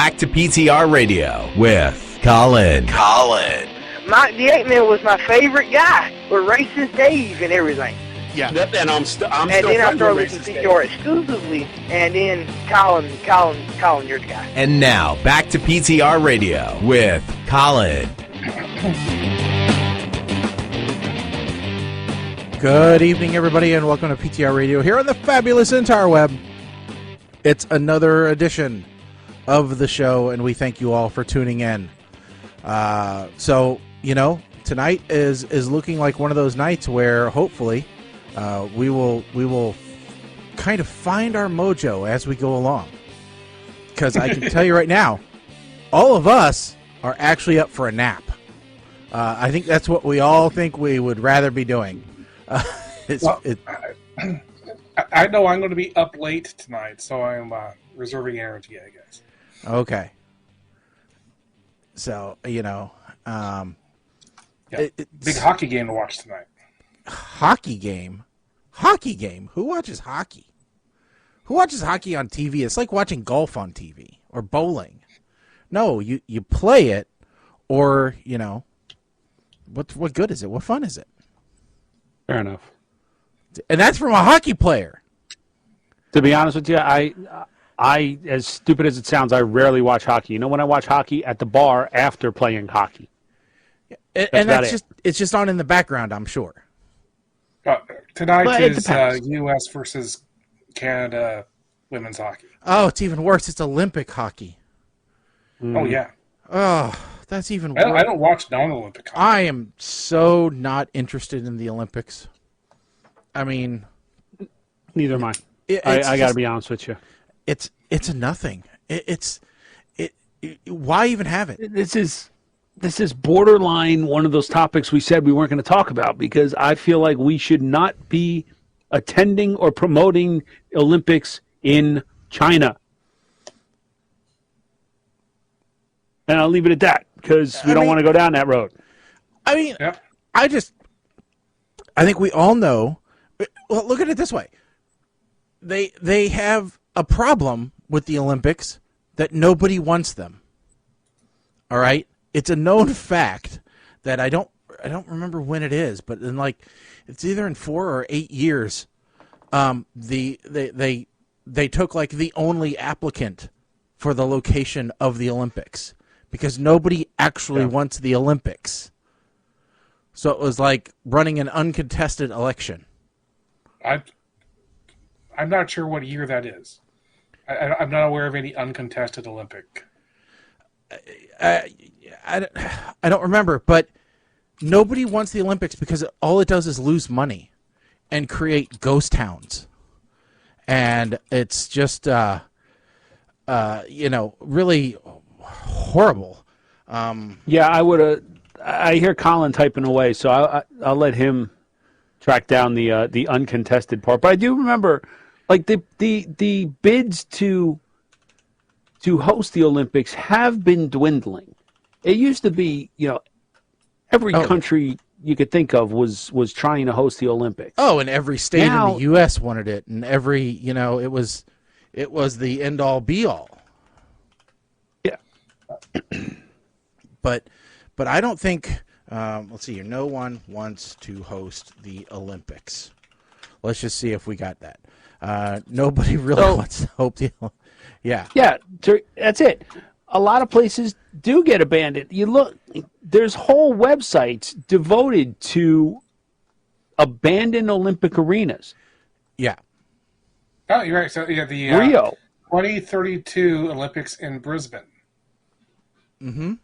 back to PTR Radio with Colin. The 8-Man was my favorite guy. With Racist Dave and everything. Yeah, and I'm still and then I friends started with listening to Racist PTR exclusively, and then Colin, you're the guy. And now, back to PTR Radio with Colin. Good evening, everybody, and welcome to PTR Radio here on the fabulous interweb. It's another edition of the show, and we thank you all for tuning in. Tonight is looking like one of those nights where hopefully we will kind of find our mojo as we go along. Because I can tell you right now, all of us are actually up for a nap. I think that's what we all think we would rather be doing. I know I'm going to be up late tonight, so I'm reserving energy, I guess. Okay. So, big hockey game to watch tonight. Hockey game? Hockey game? Who watches hockey? Who watches hockey on TV? It's like watching golf on TV or bowling. No, you play it, or, what good is it? What fun is it? Fair enough. And that's from a hockey player. To be honest with you, I, as stupid as it sounds, I rarely watch hockey. You know when I watch hockey? At the bar after playing hockey. It's just on in the background, I'm sure. Tonight is U.S. versus Canada women's hockey. Oh, it's even worse. It's Olympic hockey. Oh, yeah. Oh, that's even worse. I don't watch non-Olympic hockey. I am so not interested in the Olympics. I mean... Neither am I. I got to be honest with you. It's a nothing. Why even have it? This is borderline one of those topics we said we weren't going to talk about, because I feel like we should not be attending or promoting Olympics in China. And I'll leave it at that, because we don't want to go down that road. I mean, yep. I think we all know. Well, look at it this way. They have a problem with the Olympics that nobody wants them. All right? It's a known fact that I don't remember when it is, but it's either in 4 or 8 years. They took like the only applicant for the location of the Olympics, because nobody actually wants the Olympics. So it was like running an uncontested election. I'm not sure what year that is. I'm not aware of any uncontested Olympic. I don't remember, but nobody wants the Olympics because all it does is lose money and create ghost towns. And it's just, really horrible. I hear Colin typing away, so I'll let him track down the uncontested part. But I do remember, like, the bids to host the Olympics have been dwindling. It used to be, every country you could think of was trying to host the Olympics. Oh, and every state in the U.S. wanted it, and every, it was the end all be all. Yeah. But I don't think. Let's see here. No one wants to host the Olympics. Let's just see if we got that. Nobody really wants to hope the. Yeah. Yeah, that's it. A lot of places do get abandoned. You look, there's whole websites devoted to abandoned Olympic arenas. Yeah. Oh, you're right. So, the Rio 2032 Olympics in Brisbane. Mm-hmm.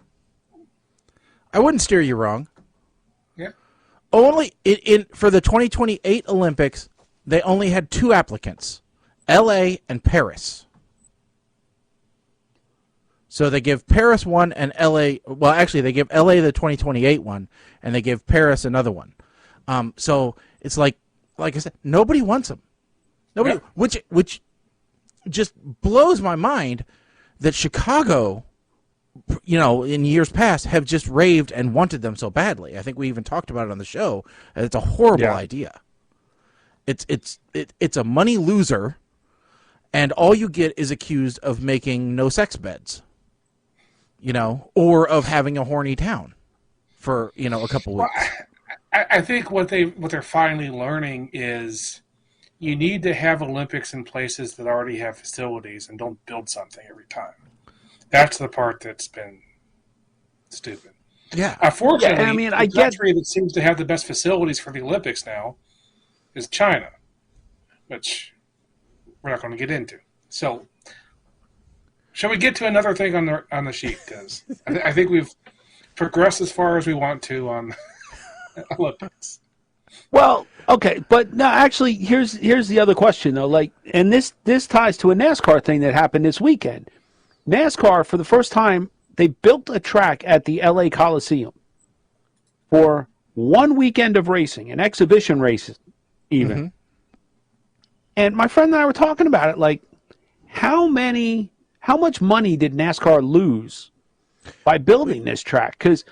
I wouldn't steer you wrong. Yeah. Only for the 2028 Olympics, they only had 2 applicants, L.A. and Paris. So they give Paris one and L.A. Well, actually, they give L.A. the 2028 one, and they give Paris another one. So it's like I said, nobody wants them. Nobody, yeah. Which just blows my mind that Chicago, in years past, have just raved and wanted them so badly. I think we even talked about it on the show. It's a horrible idea. It's a money loser, and all you get is accused of making no sex beds. or of having a horny town for, a couple weeks. I think what they're finally learning is you need to have Olympics in places that already have facilities and don't build something every time. That's the part that's been stupid. Yeah. Unfortunately, the country that seems to have the best facilities for the Olympics now is China, which we're not going to get into. So, shall we get to another thing on the sheet? Because I think we've progressed as far as we want to on Olympics. Well, okay, but no, actually, here's the other question though. And this ties to a NASCAR thing that happened this weekend. NASCAR, for the first time, they built a track at the LA Coliseum for one weekend of racing, an exhibition race even. Mm-hmm. And my friend and I were talking about it, how much money did NASCAR lose by building this track? Because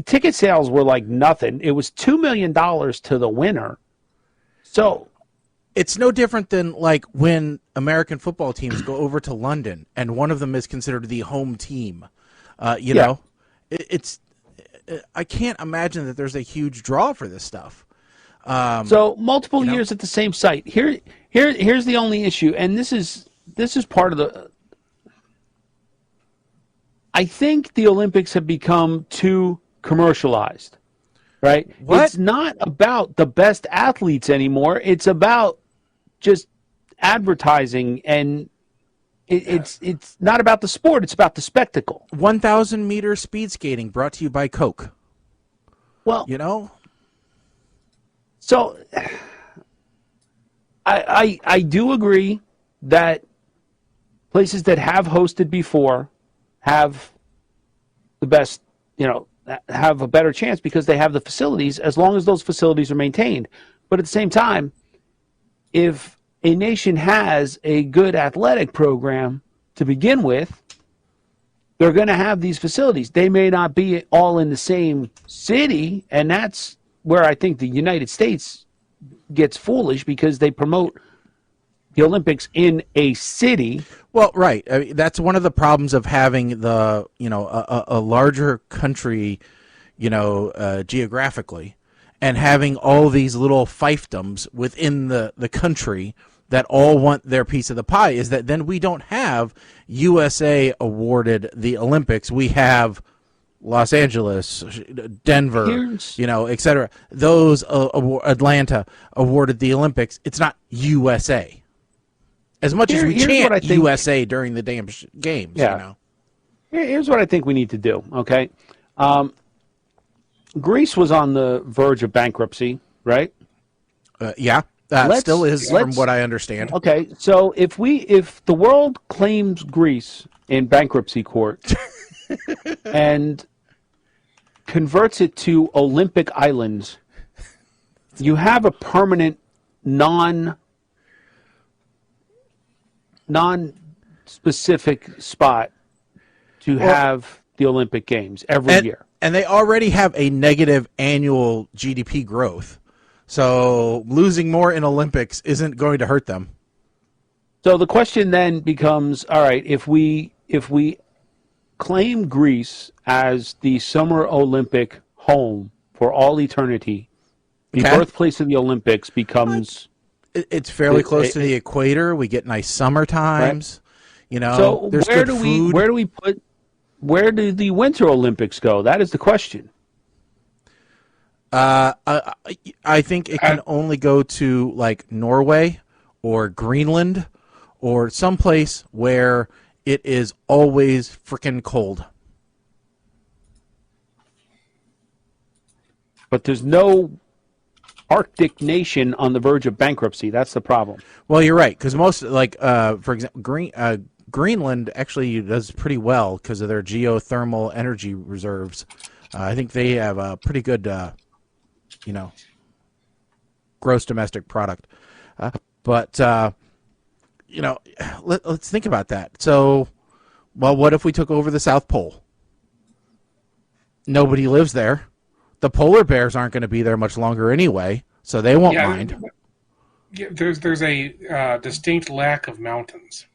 ticket sales were like nothing. It was $2 million to the winner. So it's no different than when American football teams go over to London and one of them is considered the home team. Know, it's I can't imagine that there's a huge draw for this stuff. So multiple years at the same site. Here's the only issue, and this is part of the. I think the Olympics have become too commercialized, right? What? It's not about the best athletes anymore. It's about just advertising, and it's not about the sport. It's about the spectacle. 1,000 meter speed skating brought to you by Coke. Well, so I do agree that places that have hosted before have the best, have a better chance because they have the facilities as long as those facilities are maintained. But at the same time, if a nation has a good athletic program to begin with, they're going to have these facilities. They may not be all in the same city, and that's where I think the United States gets foolish because they promote the Olympics in a city. Well, right. I mean, that's one of the problems of having the, a larger country, geographically, and having all these little fiefdoms within the country that all want their piece of the pie is that then we don't have USA awarded the Olympics. We have Los Angeles, Denver, et cetera. Those Atlanta awarded the Olympics. It's not USA. As much as we chant USA during the damn games, Here's what I think we need to do, okay? Greece was on the verge of bankruptcy, right? Yeah, still is from what I understand. Okay, so if the world claims Greece in bankruptcy court and converts it to Olympic islands, you have a permanent non-specific spot to have the Olympic Games every year. And they already have a negative annual GDP growth. So losing more in Olympics isn't going to hurt them. So the question then becomes, all right, if we claim Greece as the Summer Olympic home for all eternity, the birthplace of the Olympics becomes... It's fairly close to the equator. We get nice summer times. Right. So there's good food. Where do the Winter Olympics go? That is the question. I think it can only go to Norway or Greenland or someplace where it is always freaking cold. But there's no Arctic nation on the verge of bankruptcy. That's the problem. Well, you're right, because most, for example, Greenland actually does pretty well because of their geothermal energy reserves. I think they have a pretty good, gross domestic product. But let's think about that. So, what if we took over the South Pole? Nobody lives there. The polar bears aren't going to be there much longer anyway, so they won't mind. Yeah, there's a distinct lack of mountains.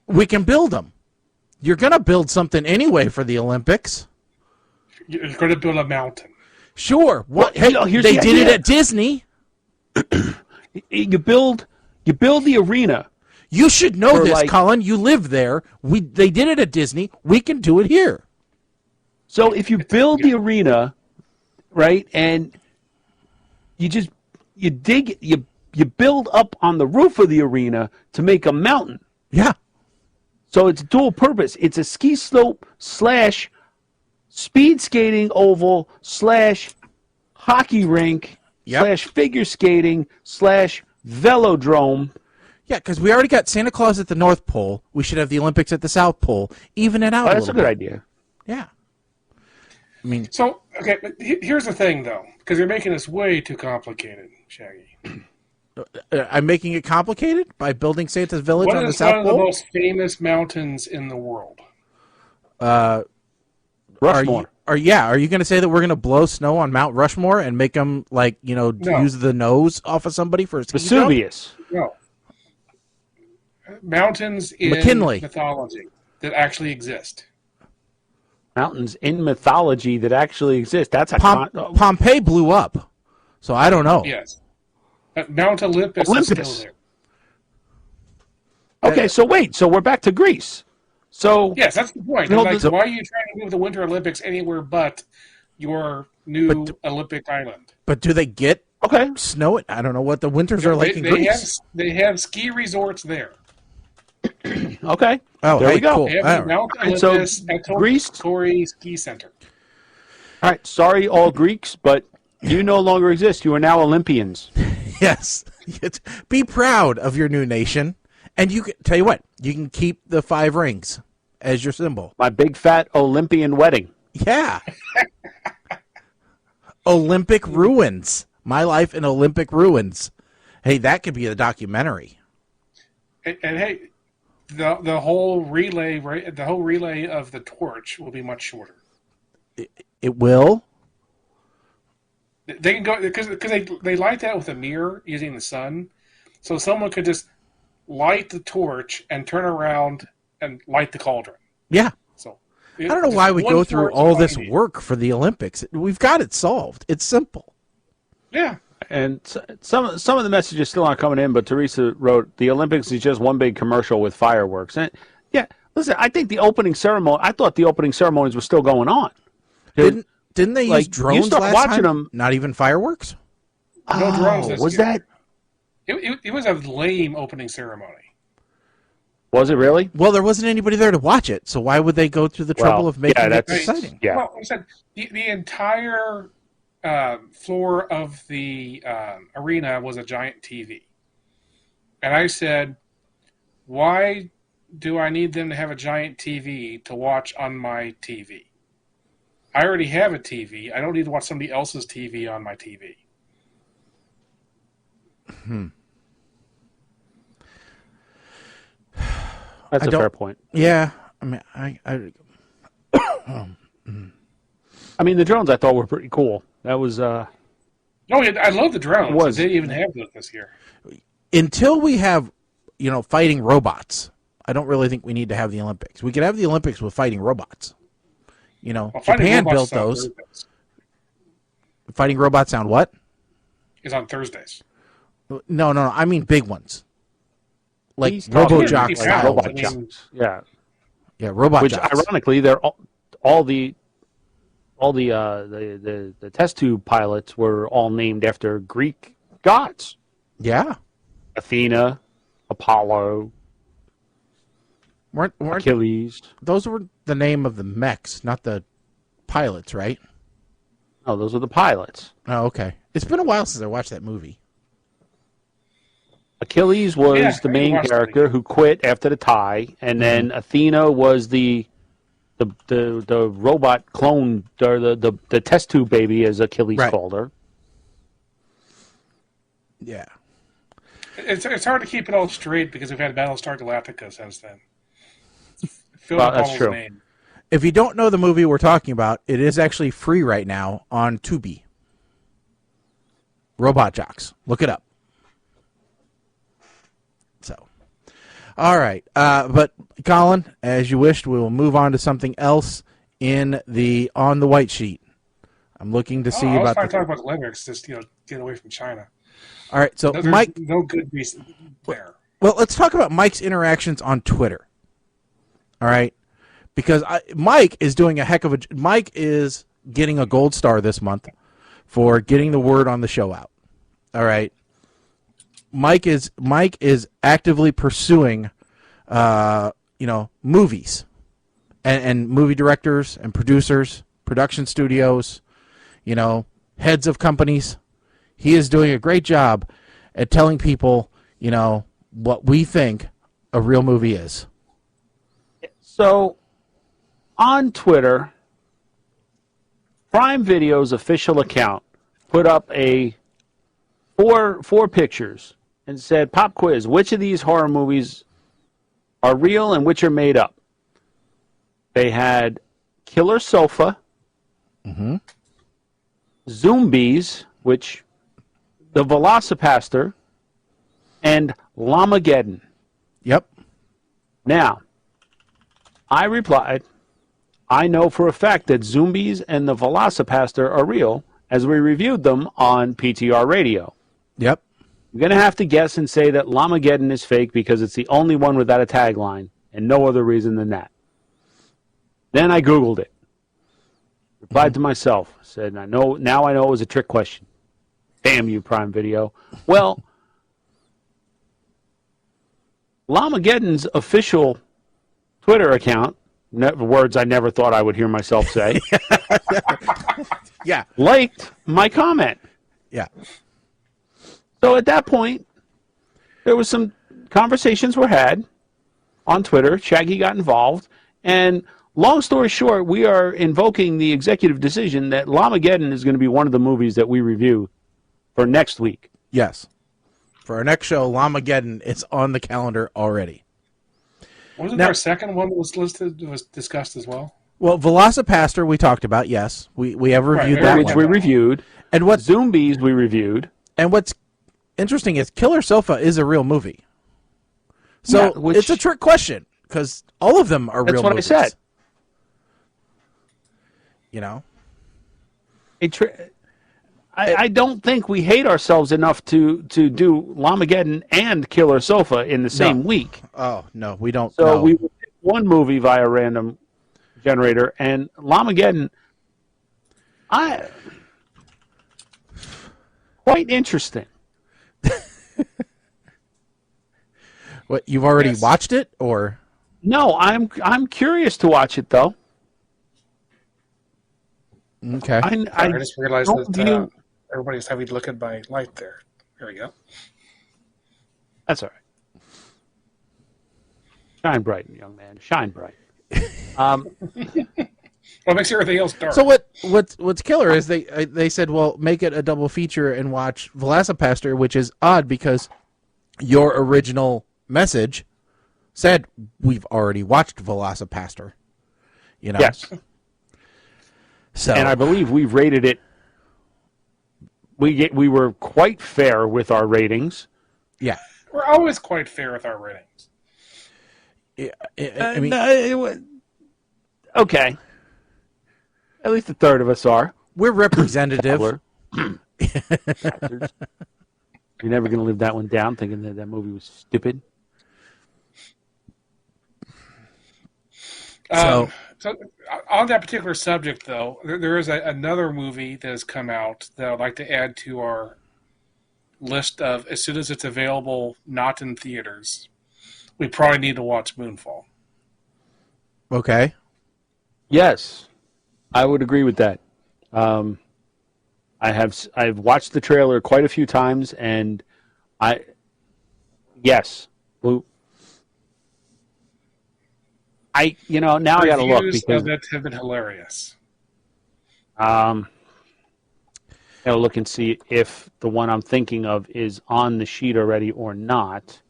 We can build them. You're going to build something anyway for the Olympics. You're going to build a mountain. Sure. Well, Hey, here's they the did it idea. at Disney. You build the arena. You should know For, this, like- Colin. You live there. They did it at Disney. We can do it here. So if you build the arena, right, and you build up on the roof of the arena to make a mountain. Yeah. So it's dual purpose. It's a ski slope / speed skating oval / hockey rink Yep. / figure skating / velodrome. Yeah, because we already got Santa Claus at the North Pole. We should have the Olympics at the South Pole. Even it out Oh, a that's a little good bit. idea. Yeah. I mean, So, okay, but here's the thing, though, because you're making this way too complicated, Shaggy. I'm making it complicated by building Santa's Village What on the is one South of the Pole. most famous mountains in the world? Are Rushmore. you going to say that we're going to blow snow on Mount Rushmore and make them No. use the nose off of somebody for a ski jump? Vesuvius. No. Mountains in McKinley. mythology that actually exist. Mountains in mythology that actually exist. That's a Pompeii blew up, so I don't know. Yes. But Mount Olympus is Olympus. still there. Okay, so wait. So we're back to Greece. So Yes, that's the point. No, Like, the- why are you trying to move the Winter Olympics anywhere but your new Olympic island? But do they get okay. snow? I don't know what the winters are like in Greece. They have ski resorts there. Okay. Oh, there hey, we go. cool. They have All the right. Mount Right, so Olympus at Greece- Tori Ski Center. All right. Sorry, all Greeks, but you no longer exist. You are now Olympians. Yes. Be proud of your new nation. And tell you what, you can keep the 5 rings as your symbol. My big fat Olympian wedding. Yeah. Olympic ruins. My life in Olympic ruins. Hey, that could be a documentary. And hey, the whole relay of the torch will be much shorter. It will. They can go because they light that with a mirror using the sun, so someone could just light the torch and turn around and light the cauldron. Yeah. So I don't know why we go through all this work for the Olympics. We've got it solved. It's simple. Yeah. And some of the messages still aren't coming in, but Teresa wrote, the Olympics is just one big commercial with fireworks. And yeah, listen, I think I thought the opening ceremonies were still going on. Didn't they use like, drones you start last watching time? them- Not even fireworks? No drones this was year. that? It was a lame opening ceremony. Was it really? Well, there wasn't anybody there to watch it, so why would they go through the trouble Well, of making yeah, it that's- exciting? Yeah. Well, like I said, the entire floor of the arena was a giant TV. And I said, why do I need them to have a giant TV to watch on my TV? I already have a TV. I don't need to watch somebody else's TV on my TV. That's I a don't- fair point. Yeah, I mean, I mean, the drones I thought were pretty cool. That was, Oh, yeah, I love the drones. It was. They didn't even have those this year. until we have, fighting robots, I don't really think we need to have the Olympics. We could have the Olympics with fighting robots. Well, Japan Fighting built Robots is on those. Thursdays. Fighting robots sound what? Is on Thursdays. No, I mean big ones. Like He's talking RoboJock about style. robot I mean- jocks. Yeah. Yeah, robot Which, jocks. ironically, they're all the test tube pilots were all named after Greek gods. Yeah. Athena, Apollo, Weren't Achilles. those were the name of the mechs, not the pilots, right? No, those are the pilots. Oh, okay. It's been a while since I watched that movie. Achilles was Yeah, the I main watched it character again. who quit after the tie, and then Athena was the robot clone, or the test tube baby, as Achilles Right. called her. Yeah. It's hard to keep it all straight because we've had Battlestar Galactica since then. Phil Well, that's Paul's true. name. If you don't know the movie we're talking about, it is actually free right now on Tubi. Robot Jocks. Look it up. So, All right. But, Colin, as you wished, we will move on to something else on the white sheet. I'm looking to see I was about talking about the Olympics, just get away from China. All right, so There's Mike, no good reason there. well, let's talk about Mike's interactions on Twitter. All right, because Mike is doing a heck of a. Mike is getting a gold star this month for getting the word on the show out. All right, Mike is actively pursuing, movies, and movie directors and producers, production studios, heads of companies. He is doing a great job at telling people, what we think a real movie is. So, on Twitter, Prime Video's official account put up four pictures and said, "Pop quiz: which of these horror movies are real and which are made up?" They had Killer Sofa, Zombies, which the Velocipaster, and Lamageddon. Yep. Now, I replied, I know for a fact that Zombies and the Velocipaster are real, as we reviewed them on PTR Radio. Yep. I'm going to have to guess and say that Lamageddon is fake because it's the only one without a tagline, and no other reason than that. Then I Googled it. Replied to myself, said, now I know it was a trick question. Damn you, Prime Video. Well, Lamageddon's official Twitter account, words I never thought I would hear myself say, Yeah. liked my comment. Yeah. So at that point, there was some conversations were had on Twitter. Shaggy got involved, and long story short, we are invoking the executive decision that Lamageddon is going to be one of the movies that we review for next week. Yes. For our next show, Lamageddon, it's on the calendar already. Wasn't there a second one that was discussed as well? Well, Velocipaster we talked about, yes. We have reviewed that which one. we reviewed. And what Zombies we reviewed. And what's interesting is Killer Sofa is a real movie. So it's a trick question because all of them are real movies. That's what I said. I don't think we hate ourselves enough to do Lamageddon and Killer Sofa in the same week. Oh, no, we don't. So we would pick one movie via random generator, and Lamageddon, quite interesting. What, you've already watched it, or? No, I'm curious to watch it, though. Okay. I just realized that everybody's having to look at my light there. There we go. That's all right. Shine bright, young man. Shine bright. What makes everything else dark? So what's killer is they said, well, make it a double feature and watch Velocipaster, which is odd because your original message said we've already watched Velocipaster. Yes. So, and I believe we rated it. We were quite fair with our ratings. Yeah, we're always quite fair with our ratings. Yeah, I mean, okay. At least a third of us are. We're representative. You're never going to live that one down, thinking that movie was stupid. So on that particular subject, though, there is another movie that has come out that I'd like to add to our list of, as soon as it's available, not in theaters, we probably need to watch Moonfall. Okay. Yes, I would agree with that. I've watched the trailer quite a few times, and yes. Now I got to look because that have been hilarious. Got to look and see if the one I'm thinking of is on the sheet already or not.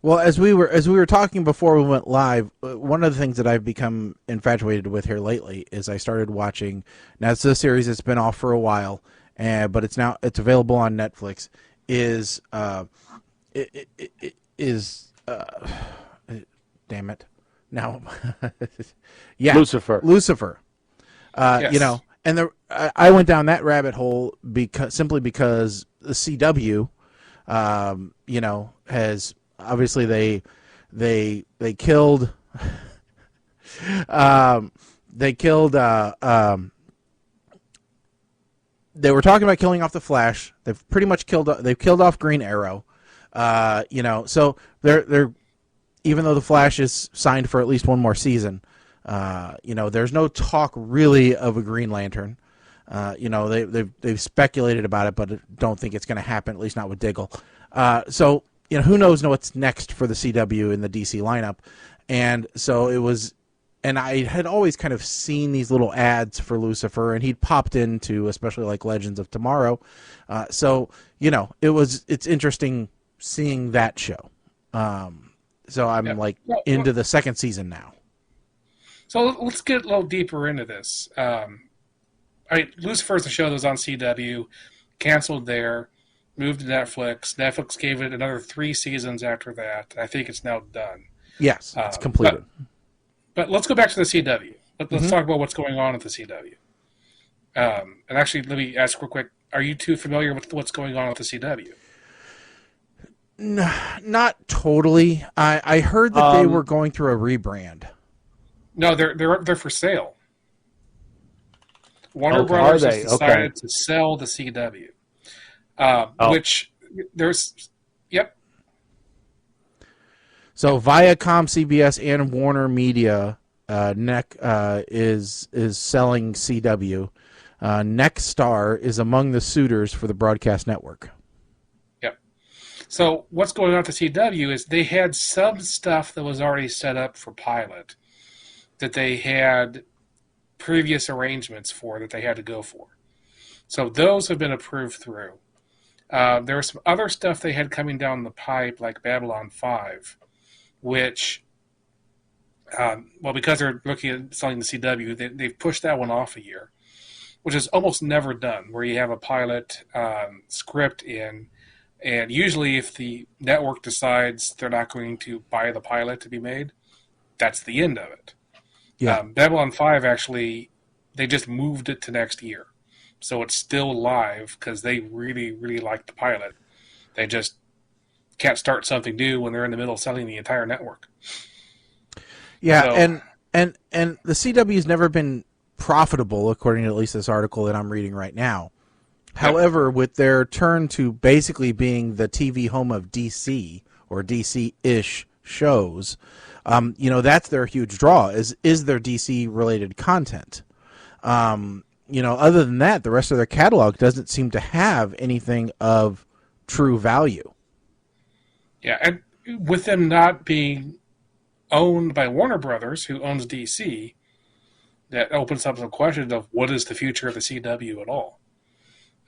Well, as we were talking before we went live, one of the things that I've become infatuated with here lately is I started watching. Now it's a series that's been off for a while, but it's available on Netflix. It's is damn it now. Yeah, Lucifer. Yes. You know, and I went down that rabbit hole simply because the CW, you know, has obviously they killed they were talking about killing off the Flash. They've pretty much killed off Green Arrow. You know, so they're even though the Flash is signed for at least one more season, you know, there's no talk really of a Green Lantern. You know, they've speculated about it, but don't think it's going to happen, at least not with Diggle. So, you know, who knows what's next for the CW in the DC lineup. And so it was, and I had always kind of seen these little ads for Lucifer, and he'd popped into, especially like Legends of Tomorrow. So, you know, it's interesting seeing that show. So I'm into the second season now. So let's get a little deeper into this. Lucifer is a show that was on CW, canceled there, moved to Netflix. Netflix gave it another 3 seasons after that. I think it's now done. Yes, it's completed. But let's go back to the CW. Let's talk about what's going on at the CW. And actually, let me ask real quick, are you too familiar with what's going on with the CW? No, not totally. I heard that they were going through a rebrand. No, they're for sale. Warner Brothers has decided to sell the CW, which there's, yep. So Viacom, CBS, and Warner Media, NEC is selling CW. Nexstar is among the suitors for the broadcast network. Yep. So what's going on at the CW is they had some stuff that was already set up for pilot that they had previous arrangements for that they had to go for. So those have been approved through. There was some other stuff they had coming down the pipe, like Babylon 5, which, because they're looking at selling the CW, they've pushed that one off a year, which is almost never done, where you have a pilot script in, and usually if the network decides they're not going to buy the pilot to be made, that's the end of it. Yeah. Babylon 5, actually, they just moved it to next year. So it's still live because they really, really like the pilot. They just can't start something new when they're in the middle of selling the entire network. Yeah, so, and the CW has never been profitable, according to at least this article that I'm reading right now. However, with their turn to basically being the TV home of DC, or DC-ish shows, you know, that's their huge draw, is their DC-related content. You know, other than that, the rest of their catalog doesn't seem to have anything of true value. Yeah, and with them not being owned by Warner Brothers, who owns DC, that opens up some questions of what is the future of the CW at all.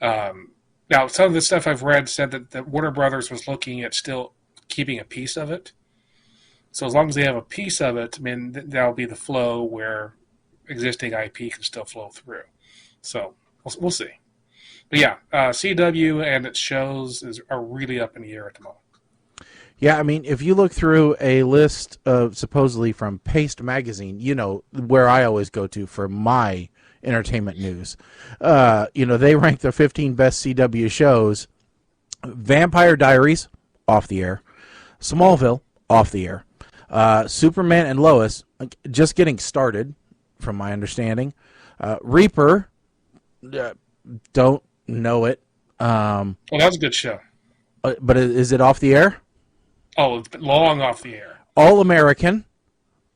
Now, some of the stuff I've read said that Warner Brothers was looking at still keeping a piece of it. So as long as they have a piece of it, I mean, that'll be the flow where existing IP can still flow through. So we'll see. But yeah, CW and its shows are really up in the air at the moment. Yeah, I mean, if you look through a list of supposedly from Paste Magazine, you know, where I always go to for my entertainment news, you know, they rank the 15 best CW shows. Vampire Diaries, off the air. Smallville, off the air. Superman and Lois, just getting started, from my understanding. Reaper, don't know it. Well, that's a good show. But is it off the air? Oh, it's been long off the air. All American,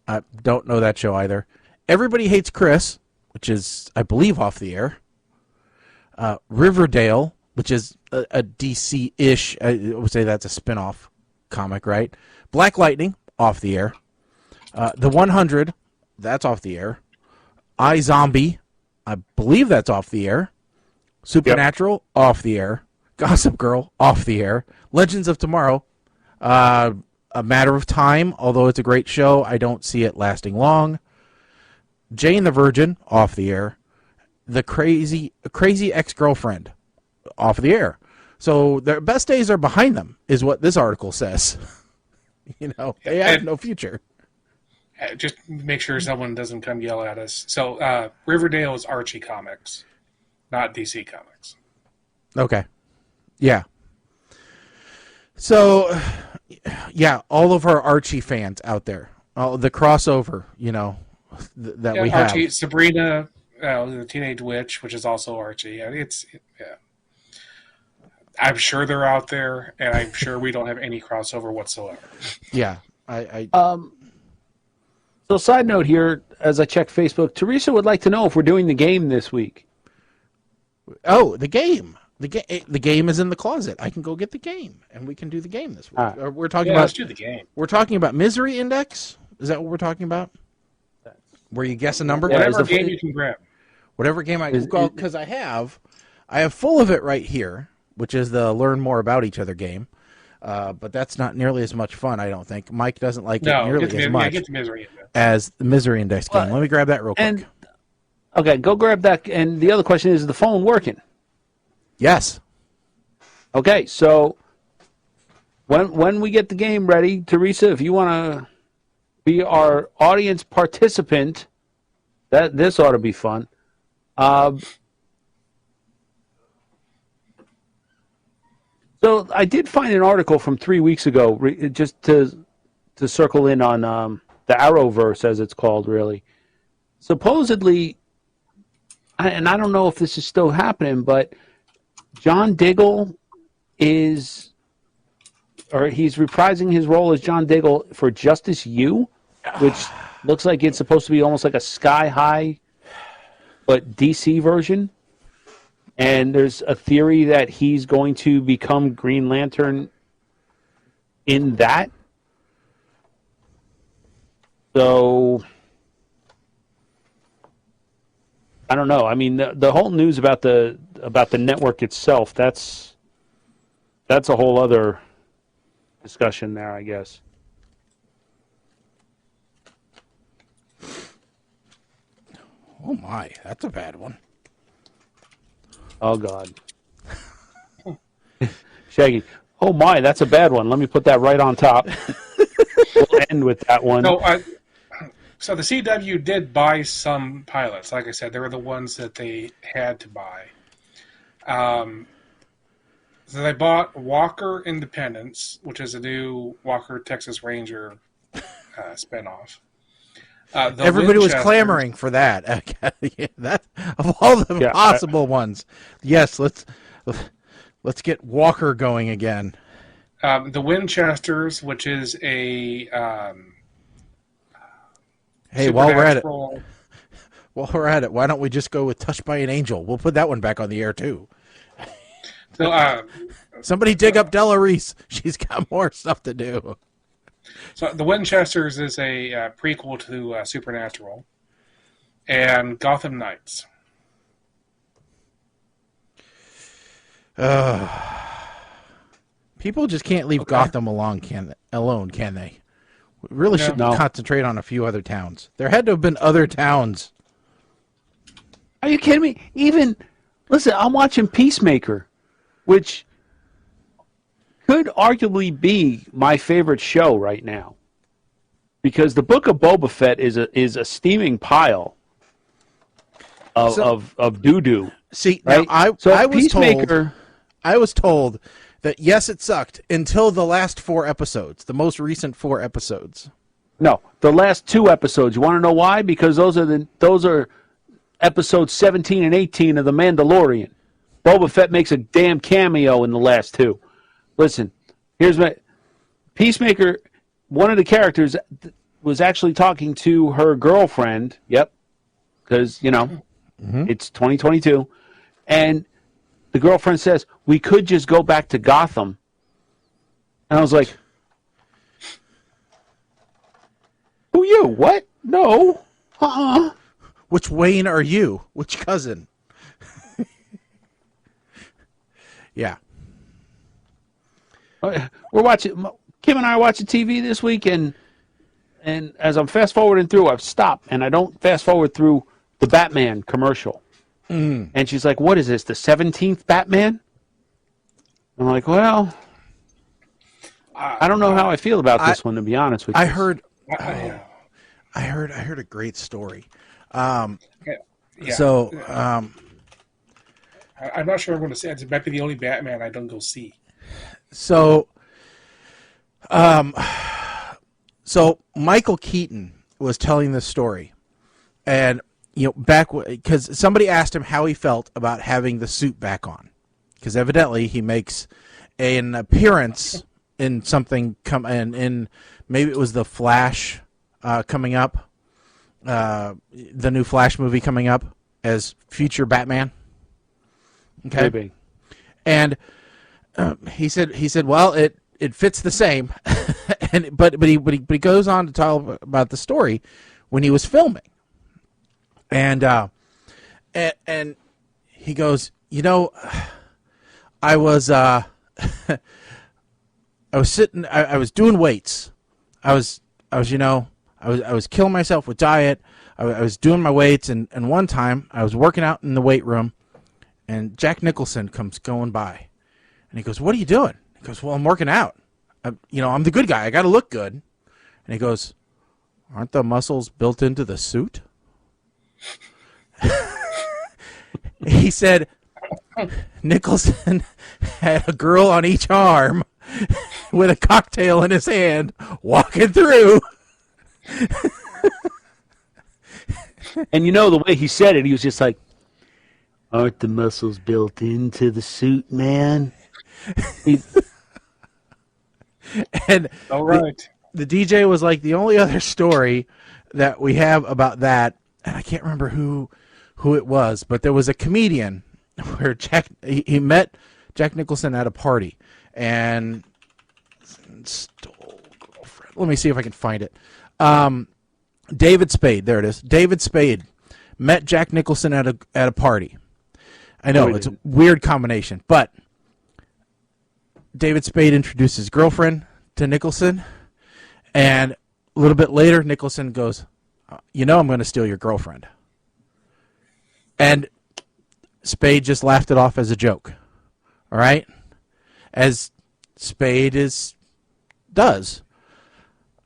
I don't know that show either. Everybody Hates Chris, which is, I believe, off the air. Riverdale, which is a DC-ish, I would say that's a spin-off comic, right? Black Lightning, off the air. The 100, that's off the air. iZombie, I believe that's off the air. Supernatural, off the air. Gossip Girl, off the air. Legends of Tomorrow, A Matter of Time, although it's a great show, I don't see it lasting long. Jane the Virgin, off the air. The Crazy Ex-Girlfriend, off the air. So their best days are behind them, is what this article says. They have no future. Just make sure someone doesn't come yell at us. So Riverdale is Archie Comics, not DC Comics. Okay. Yeah. So, yeah, all of our Archie fans out there, the crossover, that we have. Archie, Sabrina, the Teenage Witch, which is also Archie. I'm sure they're out there, and I'm sure we don't have any crossover whatsoever. Yeah. So, side note here, as I check Facebook, Teresa would like to know if we're doing the game this week. Oh, the game. The game is in the closet. I can go get the game, and we can do the game this week. We're talking about. Let's do the game. We're talking about Misery Index. Is that what we're talking about? Where you guess a number? Whatever game you can grab. Whatever game because I have full of it right here, which is the learn more about each other game. But that's not nearly as much fun, I don't think. Mike doesn't like it nearly as much as the Misery Index game. Let me grab that real quick. Okay, go grab that. And the other question is the phone working? Yes. Okay, so when we get the game ready, Teresa, if you want to be our audience participant, this ought to be fun. So I did find an article from 3 weeks ago, just to circle in on the Arrowverse, as it's called, really. Supposedly, and I don't know if this is still happening, but John Diggle he's reprising his role as John Diggle for Justice U, which looks like it's supposed to be almost like a Sky High, but DC version. And there's a theory that he's going to become Green Lantern in that. So I don't know. I mean, the whole news about the network itself, that's a whole other discussion there, I guess. Oh my, that's a bad one. Oh God. Shaggy. Oh my, that's a bad one. Let me put that right on top. We'll end with that one. So the CW did buy some pilots. Like I said, they were the ones that they had to buy. So they bought Walker Independence, which is a new Walker Texas Ranger spinoff. Everybody was clamoring for that. That of all the possible ones. Yes, let's get Walker going again. The Winchesters, which is a hey, while we're at it, why don't we just go with Touched by an Angel? We'll put that one back on the air too. So, somebody dig up Della Reese. She's got more stuff to do. So the Winchesters is a prequel to Supernatural and Gotham Knights. People just can't leave Gotham alone, can they? We really should concentrate on a few other towns. There had to have been other towns. Are you kidding me? Listen, I'm watching Peacemaker, which could arguably be my favorite show right now, because the Book of Boba Fett is a steaming pile of doo-doo. See, right? now I was told that yes, it sucked until the last 4 episodes, the most recent 4 episodes. No, the last 2 episodes. You want to know why? Because those are episodes 17 and 18 of The Mandalorian. Boba Fett makes a damn cameo in the last 2. Listen, here's my Peacemaker. One of the characters was actually talking to her girlfriend. Yep, because it's 2022, and the girlfriend says we could just go back to Gotham, and I was like, "Who you? What? No, Which Wayne are you? Which cousin?" Yeah. We're watching. Kim and I are watching TV this week, and as I'm fast forwarding through, I've stopped, and I don't fast forward through the Batman commercial. And she's like, "What is this? The 17th Batman?" I'm like, well, I don't know how I feel about this one, to be honest with you. I heard a great story. So, I'm not sure I'm going to say it might be the only Batman I don't go see. So Michael Keaton was telling this story, and back because somebody asked him how he felt about having the suit back on, because evidently he makes an appearance in something in maybe it was the Flash coming up, the new Flash movie coming up as future Batman. Okay, Maybe. And he said, well, it fits the same, but he goes on to talk about the story when he was filming, and he goes, I was sitting, I was doing weights, I was killing myself with diet, I was doing my weights, and one time I was working out in the weight room, and Jack Nicholson comes going by. And he goes, what are you doing? He goes, well, I'm working out. I'm the good guy. I got to look good. And he goes, aren't the muscles built into the suit? He said Nicholson had a girl on each arm with a cocktail in his hand walking through. And the way he said it, he was just like, aren't the muscles built into the suit, man? And all right. The DJ was like, the only other story that we have about that, and I can't remember who it was, but there was a comedian where he met Jack Nicholson at a party and stole girlfriend. Let me see if I can find it. David Spade, there it is. David Spade met Jack Nicholson at a party. I know it's a weird combination, but David Spade introduced his girlfriend to Nicholson, and a little bit later, Nicholson goes, I'm going to steal your girlfriend. And Spade just laughed it off as a joke, all right? As Spade does.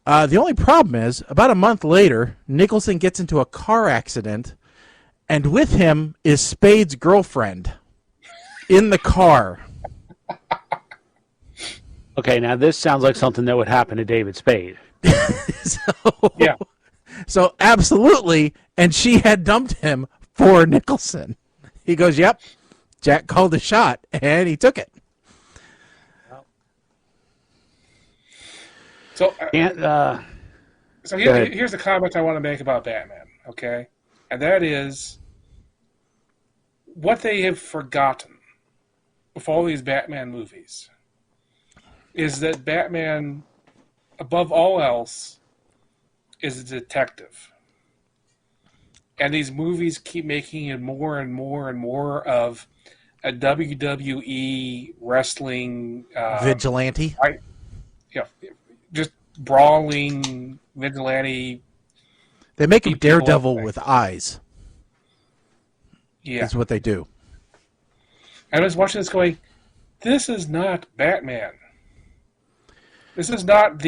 The only problem is, about a month later, Nicholson gets into a car accident, and with him is Spade's girlfriend in the car. Okay, now this sounds like something that would happen to David Spade. So absolutely, and she had dumped him for Nicholson. He goes, yep, Jack called a shot, and he took it. So here's the comment I want to make about Batman, okay? And that is, what they have forgotten with all these Batman movies is that Batman, above all else, is a detective. And these movies keep making it more and more and more of a WWE wrestling... vigilante? Just brawling vigilante. They make him Daredevil with eyes. Yeah. That's what they do. I was watching this going, this is not Batman. This is not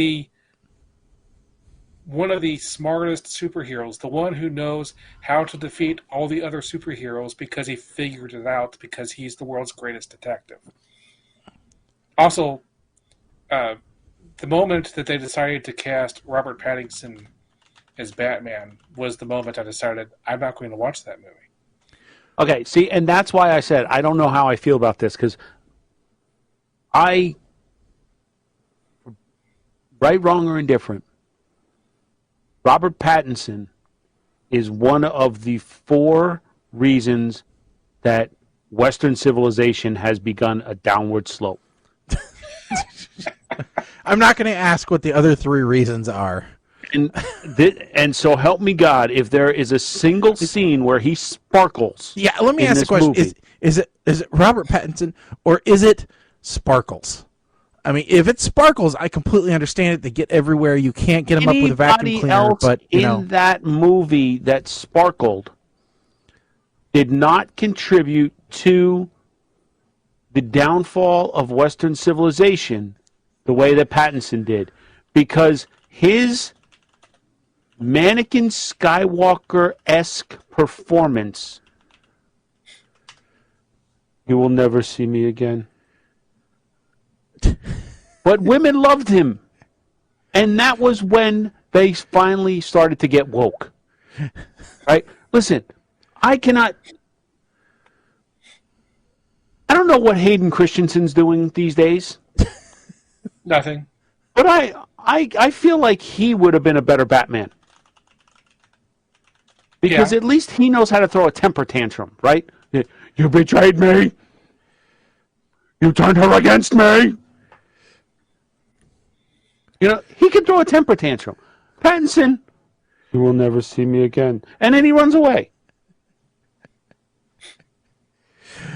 one of the smartest superheroes, the one who knows how to defeat all the other superheroes because he figured it out, because he's the world's greatest detective. Also, the moment that they decided to cast Robert Pattinson as Batman was the moment I decided I'm not going to watch that movie. Okay, see, and that's why I said I don't know how I feel about this, because right, wrong, or indifferent, Robert Pattinson is one of the 4 reasons that Western civilization has begun a downward slope. I'm not going to ask what the other 3 reasons are. And so help me God, if there is a single scene where he sparkles. Yeah, let me ask the question: is it Robert Pattinson or is it Sparkles? I mean, if it's Sparkles, I completely understand it. They get everywhere. You can't get them up with a vacuum cleaner. Else but in that movie that sparkled did not contribute to the downfall of Western civilization the way that Pattinson did, because his Mannequin Skywalker-esque performance, "You will never see me again." But women loved him. And that was when they finally started to get woke. Right? Listen, I don't know what Hayden Christensen's doing these days. Nothing. But I feel like he would have been a better Batman. Because at least he knows how to throw a temper tantrum, right? "You betrayed me. You turned her against me." You know, he can throw a temper tantrum. Pattinson, "You will never see me again." And then he runs away.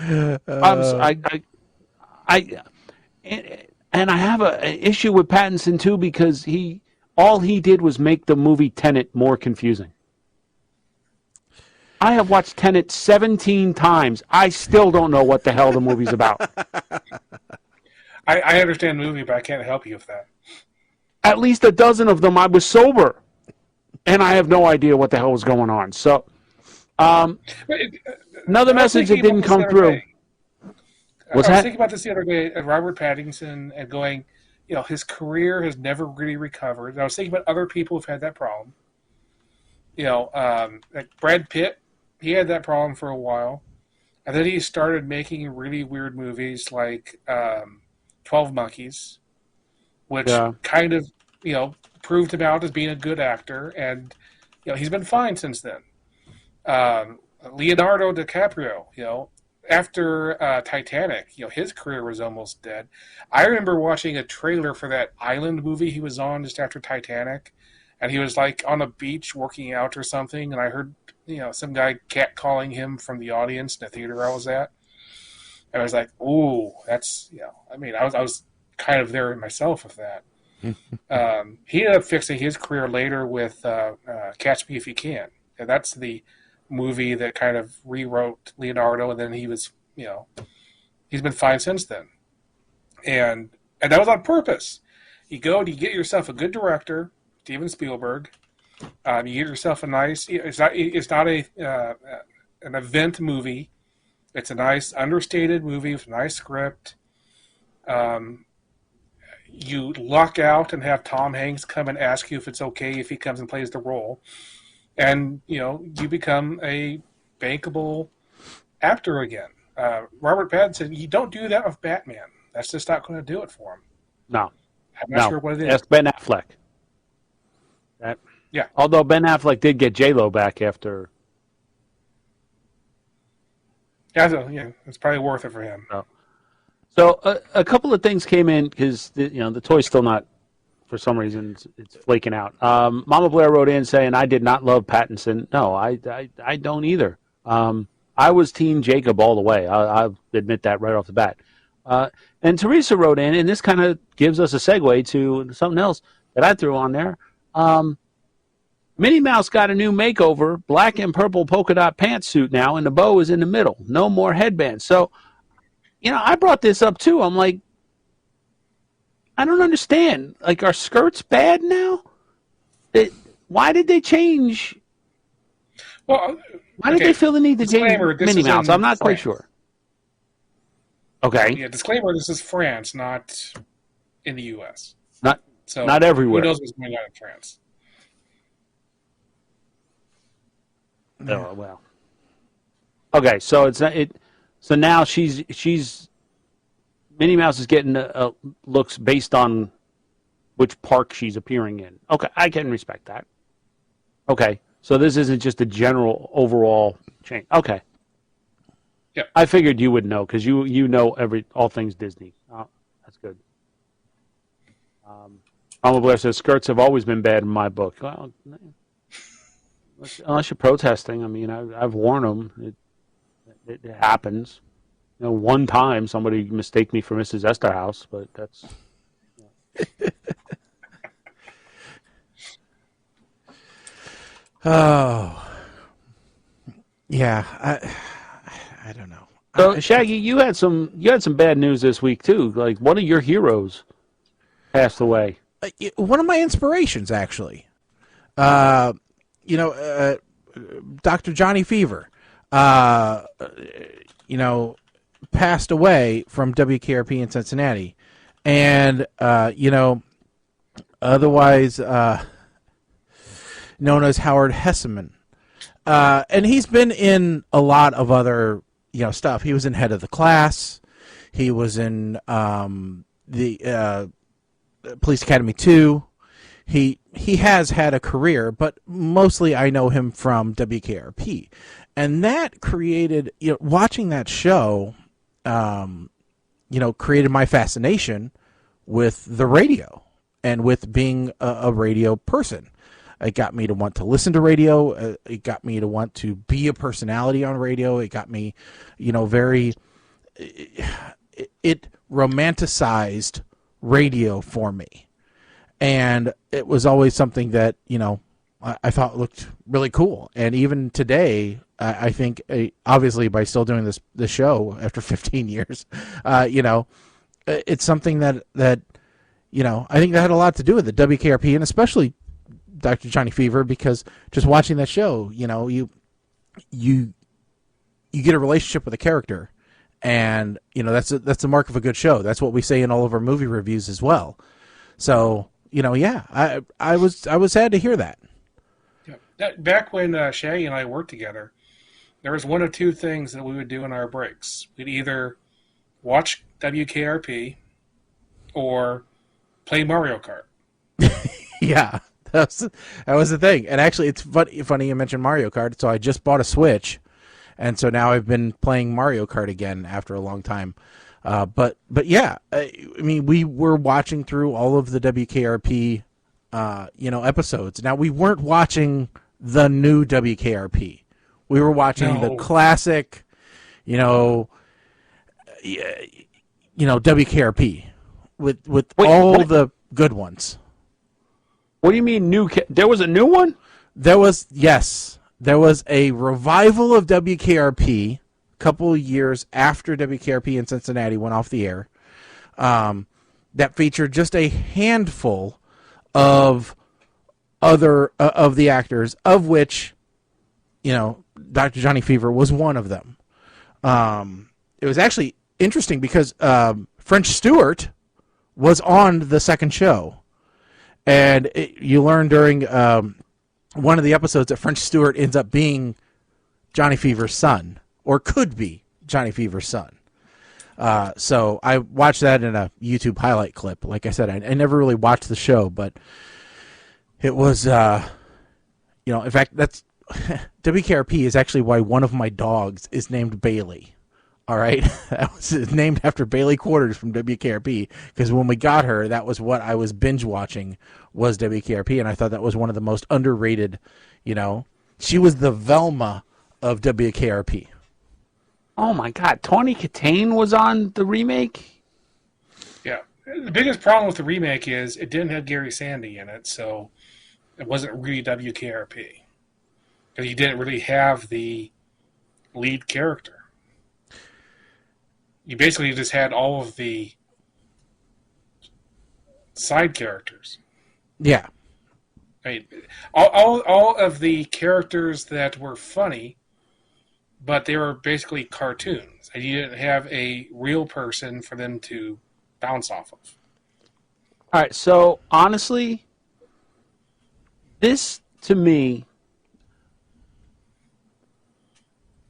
And I have an issue with Pattinson, too, because all he did was make the movie Tenet more confusing. I have watched Tenet 17 times. I still don't know what the hell the movie's about. I understand the movie, but I can't help you with that. At least a dozen of them I was sober, and I have no idea what the hell was going on. So, another message that didn't come through. I was thinking about this the other day, Robert Pattinson, and going, his career has never really recovered. And I was thinking about other people who've had that problem. Like Brad Pitt, he had that problem for a while. And then he started making really weird movies like 12 Monkeys, which kind of, proved him out as being a good actor. And, he's been fine since then. Leonardo DiCaprio, after Titanic, his career was almost dead. I remember watching a trailer for that Island movie he was on just after Titanic. And he was like on a beach working out or something. And I heard, some guy catcalling him from the audience in the theater I was at. And I was like, ooh, that's, I was kind of there myself with that. He ended up fixing his career later with Catch Me If You Can. And that's the movie that kind of rewrote Leonardo, and then he was, he's been fine since then. And that was on purpose. You get yourself a good director, Steven Spielberg. You get yourself a nice, it's not an event movie. It's a nice understated movie with a nice script. You luck out and have Tom Hanks come and ask you if it's okay if he comes and plays the role. And, you become a bankable actor again. Robert Pattinson, you don't do that with Batman. That's just not going to do it for him. No. I'm not sure what it is. Ask Ben Affleck. Yeah. Although Ben Affleck did get J-Lo back after. Yeah, it's probably worth it for him. Oh. So a couple of things came in because the toy's still not, for some reason, it's flaking out. Mama Blair wrote in saying, "I did not love Pattinson." No, I don't either. I was Team Jacob all the way. I'll admit that right off the bat. And Teresa wrote in, and this kind of gives us a segue to something else that I threw on there. Minnie Mouse got a new makeover, black and purple polka dot pantsuit now, and the bow is in the middle. No more headbands. So, I brought this up too. I'm like, I don't understand. Like, are skirts bad now? Why did they change? Well, why did they feel the need to change Minnie Mouse? I'm not quite sure. Okay. Yeah, disclaimer, this is France, not in the U.S. Not everywhere. Who knows what's going on in France? Oh, well. Okay, so it's not it. So now she's Minnie Mouse is getting looks based on which park she's appearing in. Okay, I can respect that. Okay, so this isn't just a general overall change. Okay. Yeah. I figured you would know because you know all things Disney. Oh, that's good. Mama Blair says skirts have always been bad in my book. Well, unless you're protesting, I mean, I've worn them. It happens. One time somebody mistaked me for Mrs. Esterhaus, but that's. Oh, yeah. I don't know. So Shaggy, you had some bad news this week too. Like one of your heroes passed away. One of my inspirations, actually. Dr. Johnny Fever, passed away from WKRP in Cincinnati, and otherwise known as Howard Hesseman. And he's been in a lot of other stuff. He was in Head of the Class. He was in the Police Academy 2. He has had a career, but mostly I know him from WKRP. And that created, watching that show, created my fascination with the radio and with being a radio person. It got me to want to listen to radio. It got me to want to be a personality on radio. It got me, it romanticized radio for me. And it was always something that, I thought looked really cool. And even today, I think, obviously by still doing this show after 15 years, it's something that I think that had a lot to do with it, WKRP, and especially Dr. Johnny Fever, because just watching that show, you get a relationship with a character, and that's the mark of a good show. That's what we say in all of our movie reviews as well. So I was sad to hear that. Yeah. Back when Shaggy and I worked together, there was one of two things that we would do in our breaks. We'd either watch WKRP or play Mario Kart. Yeah. That was the thing. And actually, it's funny you mentioned Mario Kart. So I just bought a Switch, and so now I've been playing Mario Kart again after a long time. But yeah, we were watching through all of the WKRP, episodes. Now, we weren't watching the new WKRP. We were watching the classic, WKRP with the good ones. What do you mean new? There was a new one? There was a revival of WKRP a couple of years after WKRP in Cincinnati went off the air, that featured just a handful of other of the actors, of which, Dr. Johnny Fever was one of them. It was actually interesting because French Stewart was on the second show. And you learn during one of the episodes that French Stewart ends up being Johnny Fever's son, or could be Johnny Fever's son. So I watched that in a YouTube highlight clip. Like I said, I never really watched the show, but it was, in fact, that's WKRP is actually why one of my dogs is named Bailey. All right, that was named after Bailey Quarters from WKRP, because when we got her, that was what I was binge watching, was WKRP, and I thought that was one of the most underrated. She was the Velma of WKRP. Oh my God, Tawny Katane was on the remake? Yeah, the biggest problem with the remake is it didn't have Gary Sandy in it, so it wasn't really WKRP, because you didn't really have the lead character. You basically just had all of the side characters. Yeah. I mean, all of the characters that were funny, but they were basically cartoons. And you didn't have a real person for them to bounce off of. All right, so honestly, this, to me,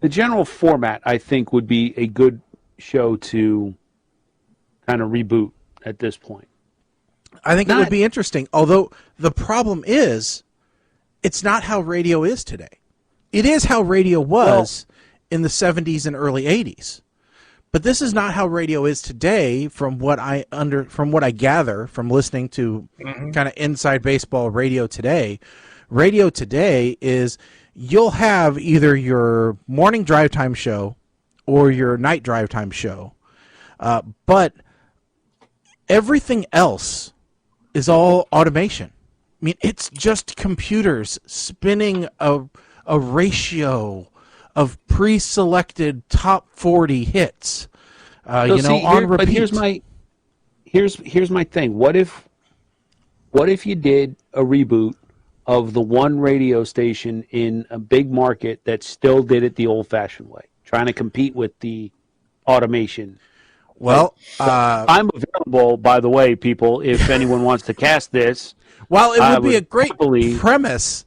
the general format, I think, would be a good show to kind of reboot at this point. I think it would be interesting, although the problem is it's not how radio is today. It is how radio was in the 70s and early 80s. But this is not how radio is today from what I gather from listening to kind of inside baseball radio today. Radio today is you'll have either your morning drive time show or your night drive time show. But everything else is all automation. I mean, it's just computers spinning a ratio of pre-selected top 40 hits. On repeat. But here's my thing. What if you did a reboot of the one radio station in a big market that still did it the old-fashioned way, trying to compete with the automation? Well, I'm available, by the way, people, if anyone wants to cast this. Well, it would be a great premise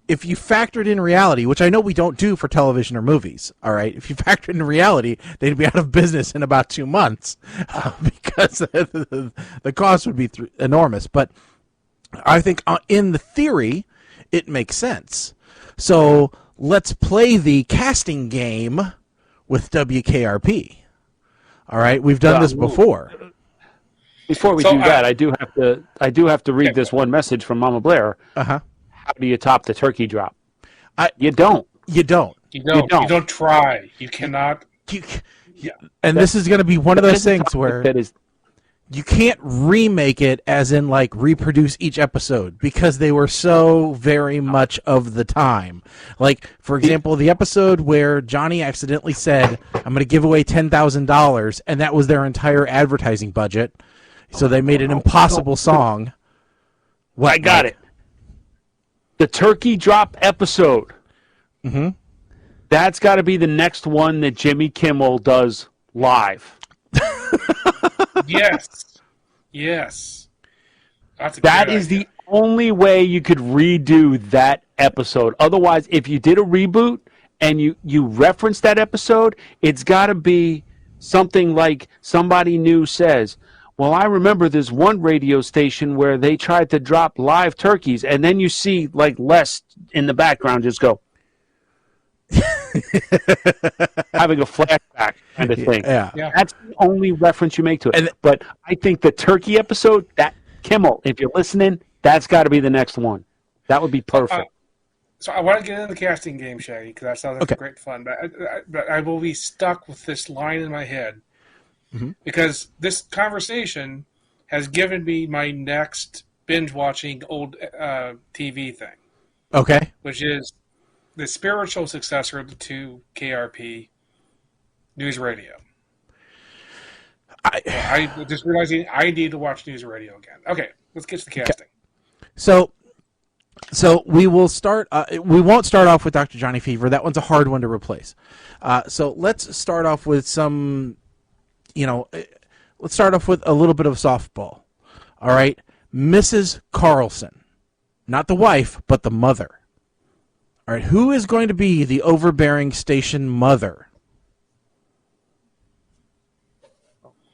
if you factored in reality, which I know we don't do for television or movies. All right, if you factored in reality, they'd be out of business in about 2 months because the cost would be enormous. But I think in the theory, it makes sense. So let's play the casting game with WKRP. All right, we've done this before. Before we do that, I do have to read this one message from Mama Blair. Uh-huh. How do you top the turkey drop? You don't. You don't. You don't try. You cannot. And this is going to be one of those things where you can't remake it as in like reproduce each episode because they were so very much of the time. Like, for example, the episode where Johnny accidentally said, I'm going to give away $10,000, and that was their entire advertising budget. So they made an impossible song. I got it. The turkey drop episode. Mm-hmm. That's got to be the next one that Jimmy Kimmel does live. Yes. That is the only way you could redo that episode. Otherwise, if you did a reboot and you reference that episode, it's got to be something like somebody new says, well, I remember this one radio station where they tried to drop live turkeys, and then you see like Les in the background just go having a flashback kind of thing. Yeah. That's the only reference you make to it. But I think the turkey episode, that Kimmel, if you're listening, that's got to be the next one. That would be perfect. So I want to get into the casting game, Shaggy, because that sounds like great fun. But I will be stuck with this line in my head because this conversation has given me my next binge-watching old TV thing. Okay. Which is the spiritual successor to KRP, News Radio. I just realizing I need to watch News Radio again. Okay, let's get to the casting. So we will start. We won't start off with Dr. Johnny Fever. That one's a hard one to replace. So let's start off with some. Let's start off with a little bit of softball. All right, Mrs. Carlson, not the wife, but the mother. All right, who is going to be the overbearing station mother?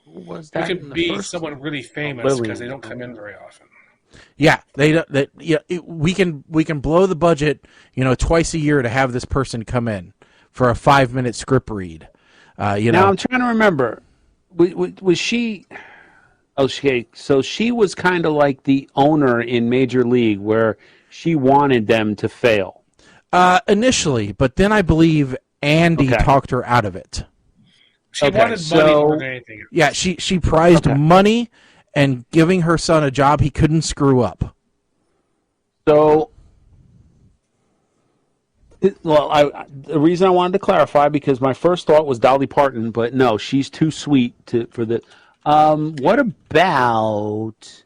Who was It that? could be someone really famous because they don't come in very often. Yeah, we can blow the budget, twice a year to have this person come in for a 5-minute script read. Now I'm trying to remember. Was she? Okay, so she was kind of like the owner in Major League, where she wanted them to fail. Initially, but then I believe Andy talked her out of it. She wanted money more than anything else. Yeah, she prized money and giving her son a job he couldn't screw up. So, the reason I wanted to clarify, because my first thought was Dolly Parton, but no, she's too sweet for the. What about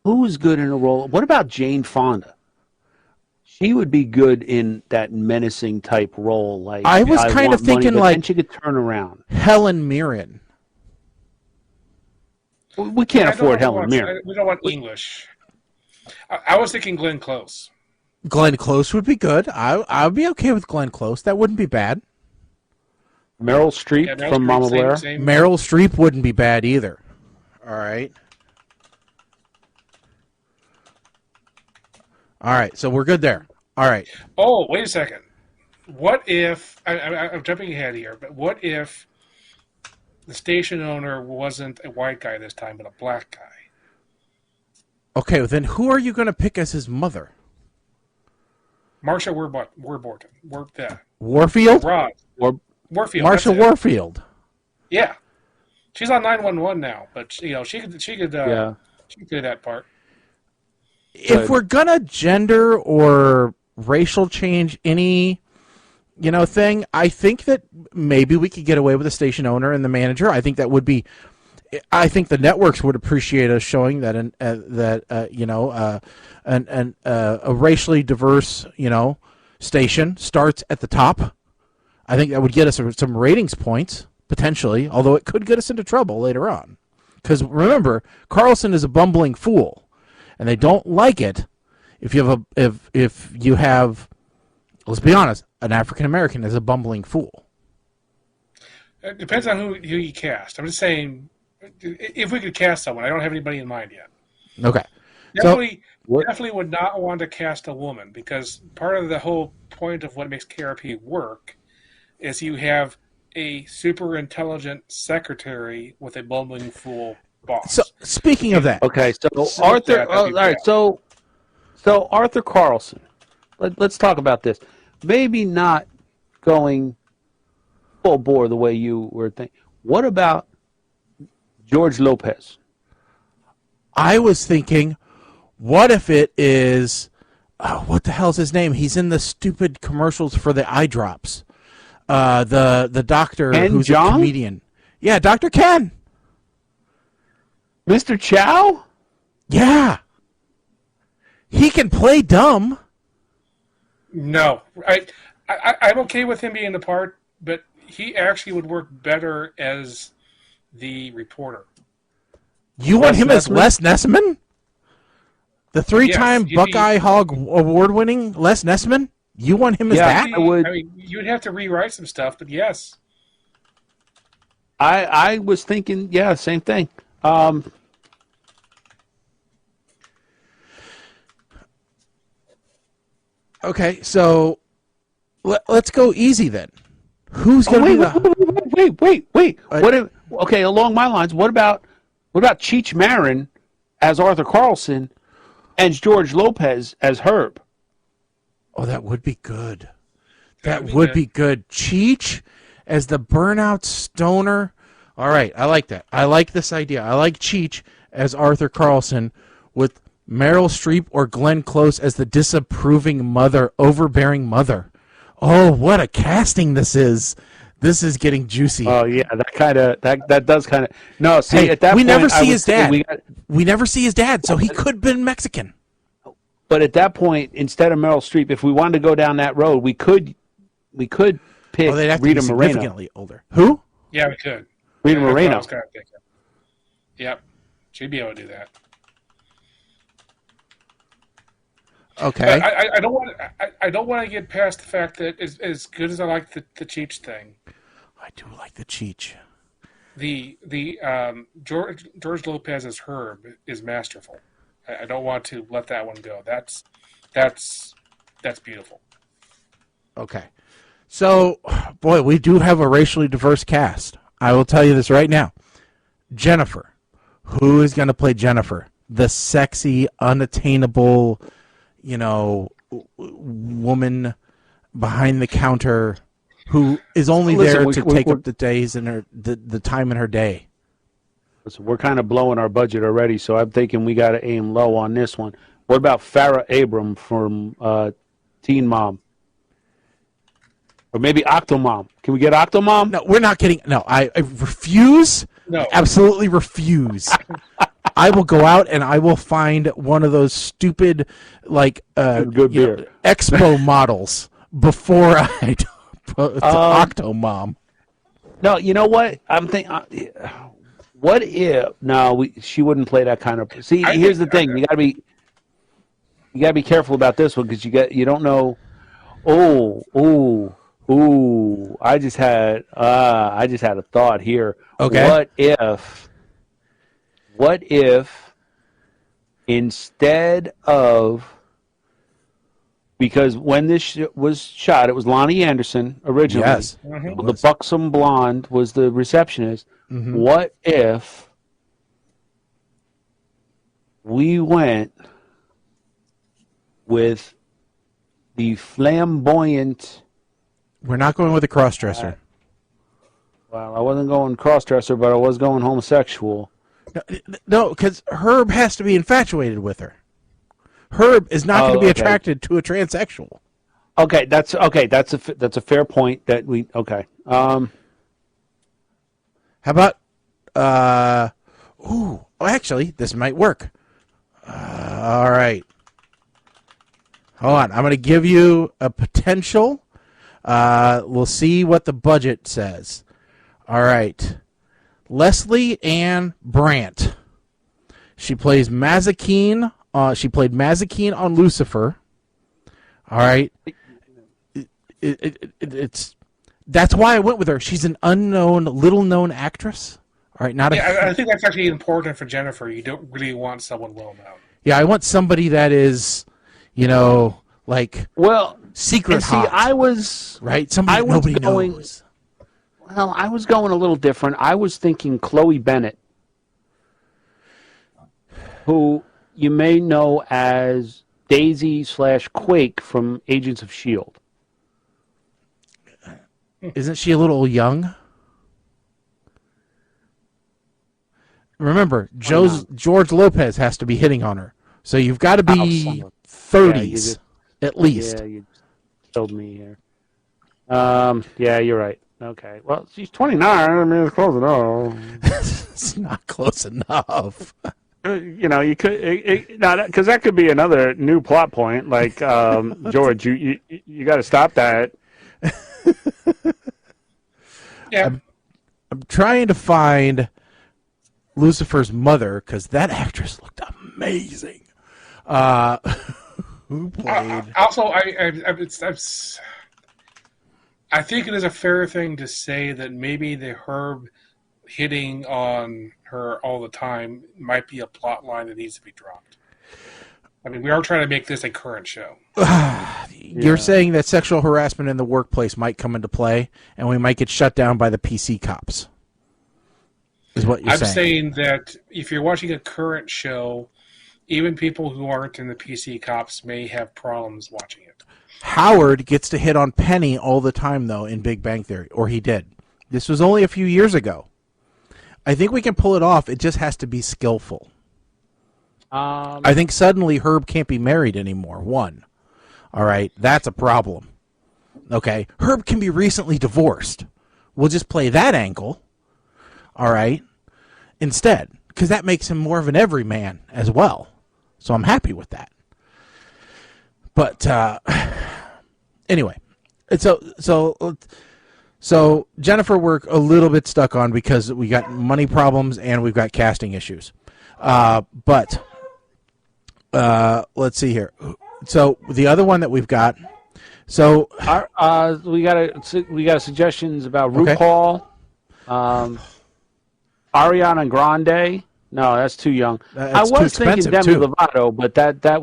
who is good in a role? What about Jane Fonda? She would be good in that menacing type role. Like I was kind of thinking, like then she could turn around. Helen Mirren. We can't afford Helen Mirren. We don't want English. I was thinking Glenn Close. Glenn Close would be good. I would be okay with Glenn Close. That wouldn't be bad. Meryl Streep from Mama Blair. Meryl Streep wouldn't be bad either. All right. All right, so we're good there. All right. Oh, wait a second. What if I'm jumping ahead here? But what if the station owner wasn't a white guy this time, but a black guy? Okay, well, then who are you going to pick as his mother? Marsha Warburton. Warfield? Warfield. Marsha Warfield. Yeah, she's on 911 now, but she could do that part. If we're gonna gender or racial change any thing. I think that maybe we could get away with the station owner and the manager. I think that would be. I think the networks would appreciate us showing that a racially diverse station starts at the top. I think that would get us some ratings points potentially, although it could get us into trouble later on. Because remember, Carlson is a bumbling fool, and they don't like it if you have, let's be honest, an African American is a bumbling fool. It depends on who you cast. I'm just saying, if we could cast someone, I don't have anybody in mind yet. Okay. Definitely would not want to cast a woman, because part of the whole point of what makes KRP work is you have a super intelligent secretary with a bumbling fool boss. So speaking of that, okay, so Arthur. All right, so Arthur Carlson. Let's talk about this. Maybe not going full bore the way you were thinking. What about George Lopez? I was thinking, what if it is, what the hell's his name? He's in the stupid commercials for the eye drops. The doctor Ken who's Jeong? a comedian. Yeah, Dr. Ken. Mr. Chow? Yeah. He can play dumb. No. I'm okay with him being the part, but he actually would work better as the reporter. You want him as Les Nessman? The three-time Buckeye Hog award-winning Les Nessman? You want him as that? I would. I mean, you'd have to rewrite some stuff, but yes. I was thinking, yeah, same thing. Okay, so let's go easy then. Who's going to be the... Wait. Okay, along my lines, what about Cheech Marin as Arthur Carlson and George Lopez as Herb? Oh, that would be good. That would be good. Cheech as the burnout stoner. All right, I like that. I like this idea. I like Cheech as Arthur Carlson with Meryl Streep or Glenn Close as the disapproving mother, overbearing mother. Oh, what a casting this is. This is getting juicy. Oh yeah, that does kind of. No, see, hey, at that we point, never see his dad. We never see his dad, so he could have been Mexican. But at that point, instead of Meryl Streep, if we wanted to go down that road, we could pick they'd have to Rita be Moreno. significantly older. Who? Yeah, we could. Rita Moreno. I was kind of thinking. Yep, she'd be able to do that. Okay. I don't want to get past the fact that as good as I like the Cheech thing, I do like the Cheech. The George Lopez as Herb is masterful. I don't want to let that one go. That's beautiful. Okay. So, boy, we do have a racially diverse cast. I will tell you this right now. Jennifer. Who is going to play Jennifer? The sexy, unattainable, woman behind the counter who is only there to take up the days in the time in her day. So we're kind of blowing our budget already, so I'm thinking we got to aim low on this one. What about Farrah Abram from Teen Mom? Or maybe Octomom. Can we get Octomom? No, we're not getting... No, I refuse. No. I absolutely refuse. I will go out and I will find one of those stupid, expo models before I... Octomom. No, you know what? I'm thinking... what if... No, she wouldn't play that kind of... See, here's the thing. You gotta be careful about this one because you don't know... Ooh, I just had a thought here. Okay. What if instead of, because when this was shot, it was Lonnie Anderson originally. Yes. Mm-hmm. The buxom blonde was the receptionist. Mm-hmm. What if we went with the flamboyant... We're not going with a cross-dresser. Well, I wasn't going cross-dresser, but I was going homosexual. No, because Herb has to be infatuated with her. Herb is not going to be attracted to a transsexual. Okay, that's a fair point that we okay. How about actually, this might work. All right. Hold on. I'm going to give you a potential. We'll see what the budget says. All right. Leslie Ann Brandt. She plays Mazikeen. She played Mazikeen on Lucifer. All right. That's why I went with her. She's an unknown, little-known actress. All right, I think that's actually important for Jennifer. You don't really want someone well-known. Yeah, I want somebody that is, like secret hot. I was right. Somebody nobody knows. Well, I was going a little different. I was thinking Chloe Bennett, who you may know as Daisy/Quake from Agents of S.H.I.E.L.D. Isn't she a little young? Remember, George Lopez has to be hitting on her. So you've got to be 30s at least. Yeah, you killed me here. Yeah, you're right. Okay. Well, she's 29. I mean, it's close enough. It's not close enough. You could because that could be another new plot point. Like George, you got to stop that. Yeah, I'm trying to find Lucifer's mother because that actress looked amazing. Who played? I think it is a fair thing to say that maybe the Herb hitting on her all the time might be a plot line that needs to be dropped. I mean, we are trying to make this a current show. You're saying that sexual harassment in the workplace might come into play, and we might get shut down by the PC cops. Is what you're saying? I'm saying that if you're watching a current show, even people who aren't in the PC cops may have problems watching it. Howard gets to hit on Penny all the time, though, in Big Bang Theory, or he did. This was only a few years ago. I think we can pull it off. It just has to be skillful. I think suddenly Herb can't be married anymore. One. All right, that's a problem. Okay, Herb can be recently divorced. We'll just play that angle. All right, instead, because that makes him more of an everyman as well. So I'm happy with that. But anyway, so Jennifer, we're a little bit stuck on because we got money problems and we've got casting issues. But let's see here. So the other one that we've got. So we got suggestions about RuPaul, Ariana Grande. No, that's too young. I was thinking Demi Lovato, but that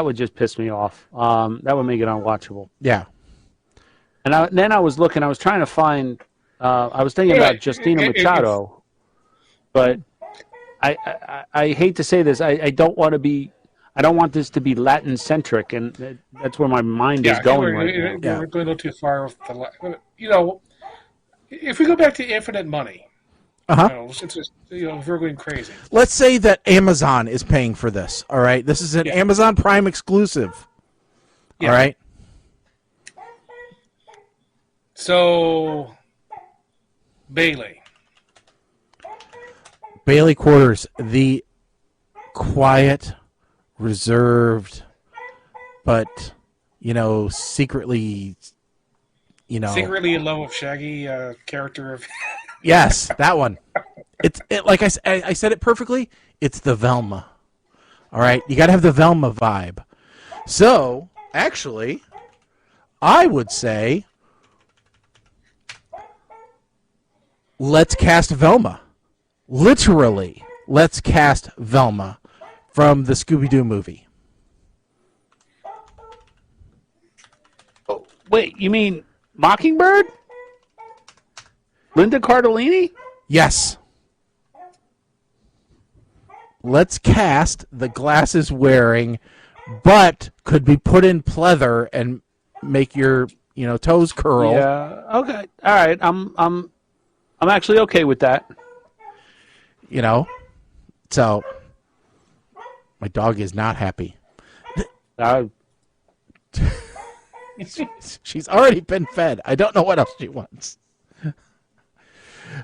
would just piss me off. That would make it unwatchable. Yeah. And then I was looking. I was trying to find. I was thinking about Justina Machado, but I hate to say this. I don't want to be. I don't want this to be Latin centric, and that's where my mind is going right now. Yeah, we're going a little too far with if we go back to Infinite Money, if we're going crazy. Let's say that Amazon is paying for this. All right, this is an Amazon Prime exclusive. Yeah. All right. So, Bailey Quarters, the quiet, reserved, but secretly in love with Shaggy character of yes, that one. It's like I said it perfectly. It's the Velma. All right, you got to have the Velma vibe. So actually, I would say let's cast Velma. Literally, let's cast Velma from the Scooby-Doo movie. Oh, wait, you mean Mockingbird? Linda Cardellini? Yes. Let's cast the glasses-wearing, but could be put in pleather and make your toes curl. Yeah. Okay. All right. I'm actually okay with that. So my dog is not happy. She's already been fed. I don't know what else she wants.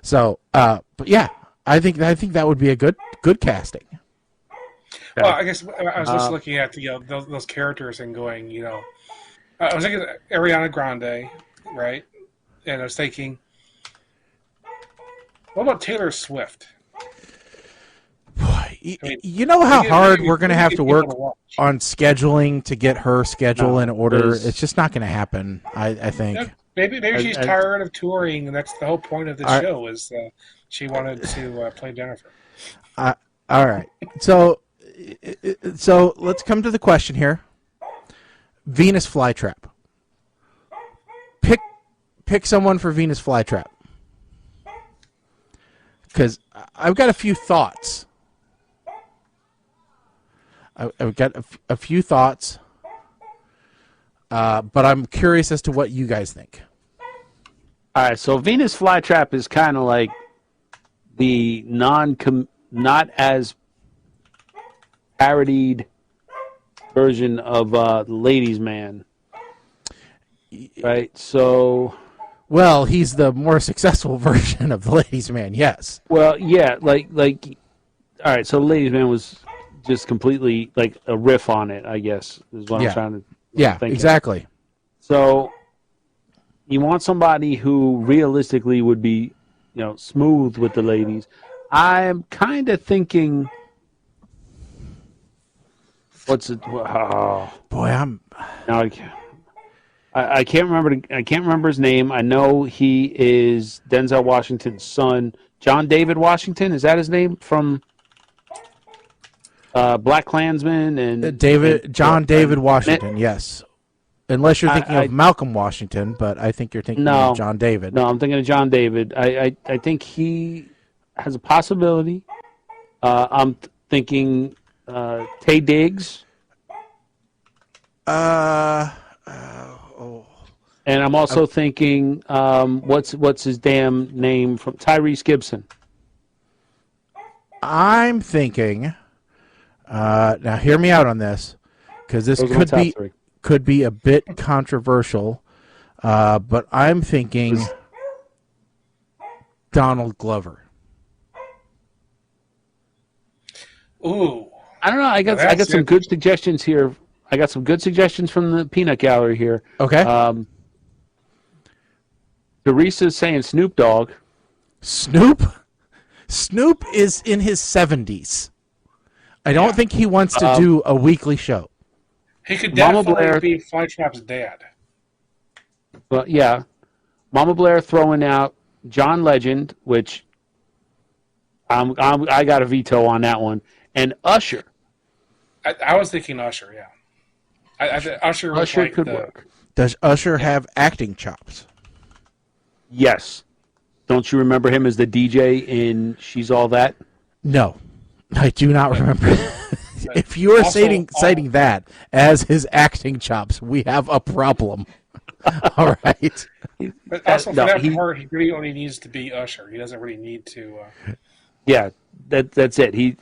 So, but yeah, I think that would be a good casting. Well, I guess I was just looking at those characters and going, I was thinking Ariana Grande, right? And I was thinking, what about Taylor Swift? Boy, you know how hard we're going to have to work on scheduling to get her schedule in order. It's just not going to happen. I think. Yeah, maybe she's tired of touring, and that's the whole point of the show. Is she wanted to play Jennifer. All right, so let's come to the question here. Venus Flytrap. Pick someone for Venus Flytrap. Because I've got a few thoughts. I've got a few thoughts, but I'm curious as to what you guys think. All right, so Venus Flytrap is kind of like the not as parodied version of the Ladies' Man, right? So, well, he's the more successful version of the Ladies' Man, yes. Well, yeah, like, all right. So, Ladies' Man was just completely like a riff on it, I guess, is what I'm trying to. Yeah, exactly. So, you want somebody who realistically would be, smooth with the ladies. I'm kind of thinking. What's it? Oh. Boy, I'm. Now I can't remember. I can't remember his name. I know he is Denzel Washington's son, John David Washington. Is that his name from Black Klansman and John David Washington? Yes, unless you're thinking of Malcolm Washington, but I think you're thinking of John David. No, I'm thinking of John David. I think he has a possibility. I'm thinking Taye Diggs. And I'm also thinking, what's his damn name from Tyrese Gibson? I'm thinking. Now, hear me out on this, because this could be a bit controversial. But I'm thinking Donald Glover. Ooh, I don't know. I got some good suggestions here. I got some good suggestions from the peanut gallery here. Okay. Teresa's saying Snoop Dogg. Snoop is in his 70s. I don't think he wants to do a weekly show. He could definitely be Flytrap's dad. Well, yeah. Mama Blair throwing out John Legend, which I got a veto on that one, and Usher. I was thinking Usher, yeah. Usher could work. Does Usher have acting chops? Yes. Don't you remember him as the DJ in She's All That? No, I do not remember. If you are citing that as his acting chops, we have a problem. All right. But also, for that part, he really only needs to be Usher. He doesn't really need to. Yeah, that's it. He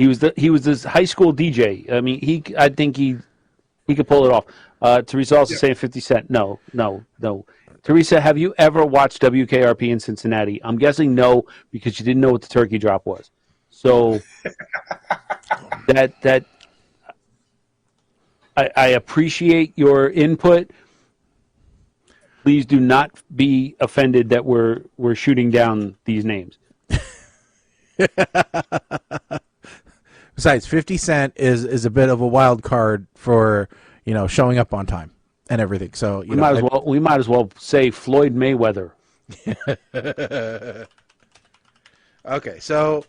was this high school DJ. I mean, I think he could pull it off. Teresa also saying 50 Cent. No. Teresa, have you ever watched WKRP in Cincinnati? I'm guessing no, because you didn't know what the turkey drop was. So that I appreciate your input. Please do not be offended that we're shooting down these names. Besides, 50 Cent is a bit of a wild card for showing up on time and everything. So we might as well say Floyd Mayweather. Okay, so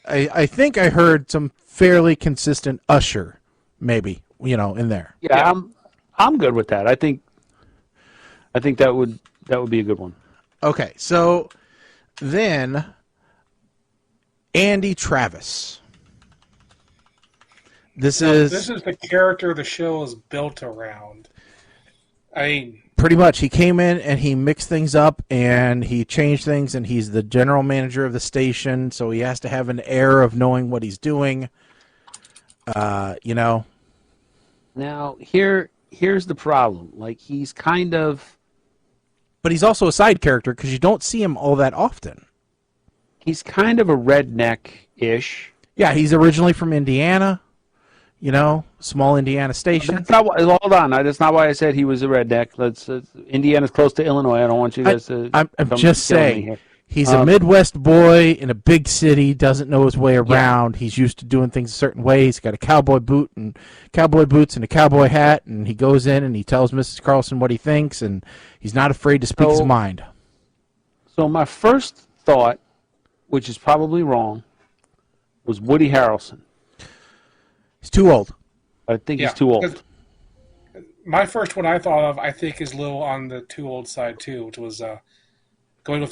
I think I heard some fairly consistent Usher, maybe in there. Yeah, I'm good with that. I think that would be a good one. Okay, so then Andy Travis. This is the character the show is built around. I mean, pretty much, he came in and he mixed things up and he changed things, and he's the general manager of the station, so he has to have an air of knowing what he's doing. Now, here's here's the problem. Like, he's kind of... But he's also a side character because you don't see him all that often. He's kind of a redneck-ish. Yeah, he's originally from Indiana. You know, small Indiana station. That's not why, hold on. That's not why I said he was a redneck. Indiana's close to Illinois. I don't want you guys to... I'm just saying, he's a Midwest boy in a big city, doesn't know his way around. Yeah. He's used to doing things a certain way. He's got a cowboy boots and a cowboy hat, and he goes in and he tells Mrs. Carlson what he thinks, and he's not afraid to speak his mind. So my first thought, which is probably wrong, was Woody Harrelson. He's too old. I think he's too old. My first one I thought of, I think, is a little on the too old side, too, which was going with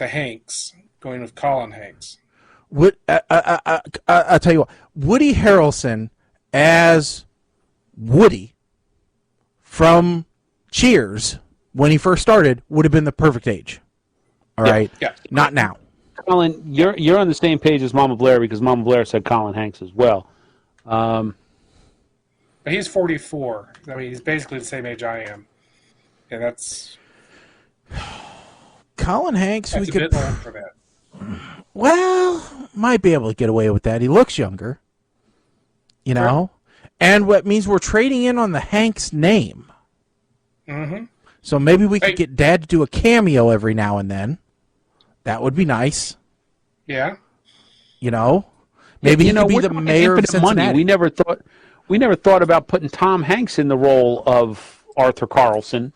going with Colin Hanks. I'll tell you what, Woody Harrelson as Woody from Cheers, when he first started, would have been the perfect age. All right? Yeah. Not now. Colin, you're on the same page as Mama Blair because Mama Blair said Colin Hanks as well. But he's 44. I mean, he's basically the same age I am. And that's... Colin Hanks, that's we could... a bit old for that. Well, might be able to get away with that. He looks younger. You know? And what means we're trading in on the Hanks name. Mm-hmm. So maybe we could get Dad to do a cameo every now and then. That would be nice. Yeah. You know? Maybe he could be the mayor of Cincinnati. Money. We never thought about putting Tom Hanks in the role of Arthur Carlson.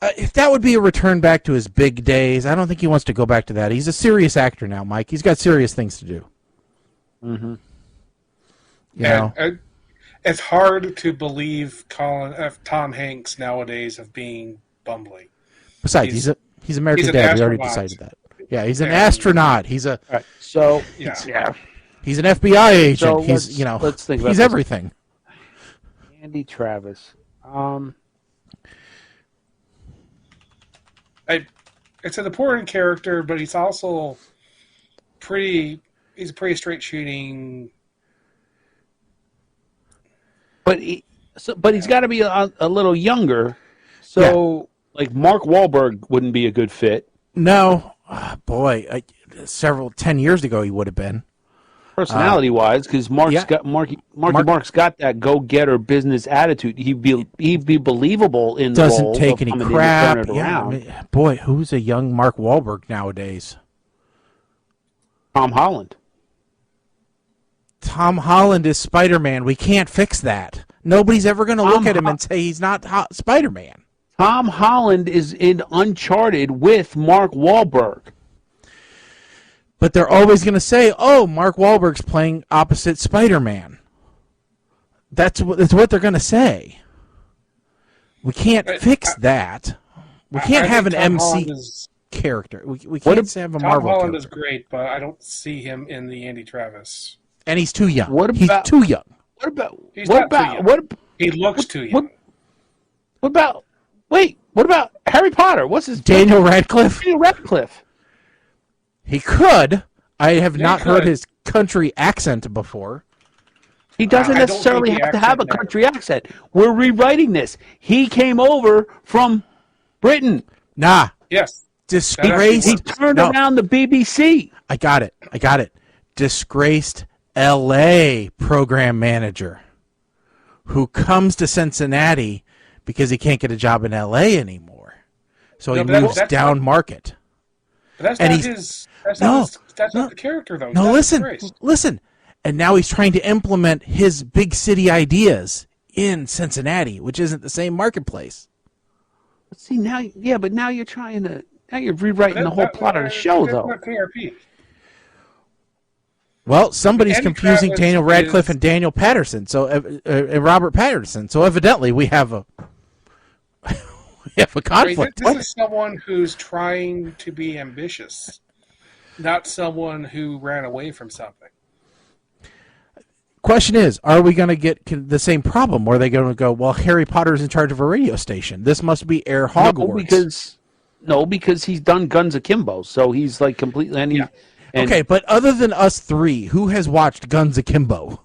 If that would be a return back to his big days, I don't think he wants to go back to that. He's a serious actor now, Mike. He's got serious things to do. Mm-hmm. You know? It's hard to believe Tom Hanks nowadays of being bumbling. Besides, he's America's Dad. We already decided that. Yeah, he's an astronaut. He's a right. So yeah. He's an FBI agent. So he's let's think about he's this. everything. Andy Travis. It's an important character, but he's also he's a pretty straight shooting. But he's got to be a little younger. So like Mark Wahlberg wouldn't be a good fit. No, boy, 10 years ago he would have been. Personality-wise, because Mark's got that go-getter business attitude. He'd be believable in the role. Doesn't take any crap. Yeah, I mean, boy, who's a young Mark Wahlberg nowadays? Tom Holland. Tom Holland is Spider-Man. We can't fix that. Nobody's ever going to look at him and say he's not Spider-Man. Tom Holland is in Uncharted with Mark Wahlberg. But they're always going to say, "Oh, Mark Wahlberg's playing opposite Spider-Man." That's what they're going to say. We can't fix that. We can't have an MC character. We can't have a Marvel Tom Holland character. is great, but I don't see him in the Andy Travis. And he's too young. He's too young. He looks too young. What about Harry Potter? What's his Daniel Radcliffe? Daniel Radcliffe. He could. I have not heard his country accent before. He doesn't necessarily have to have a country accent. We're rewriting this. He came over from Britain. Nah. Yes. Disgraced. He turned around the BBC. I got it. Disgraced L.A. program manager who comes to Cincinnati because he can't get a job in L.A. anymore. So he moves down market. But that's not the character, though. No, listen. And now he's trying to implement his big city ideas in Cincinnati, which isn't the same marketplace. See, now you're rewriting the whole plot of the show, though. KRP. Well, somebody's Andy confusing Travis Daniel Radcliffe and Daniel Patterson, and Robert Patterson. So evidently we have a conflict. This is someone who's trying to be ambitious, not someone who ran away from something. Question is, are we going to get the same problem where they're going to go, well, Harry Potter's in charge of a radio station. This must be Air Hogwarts. No, because he's done Guns Akimbo, so he's like completely... Okay, but other than us three, who has watched Guns Akimbo?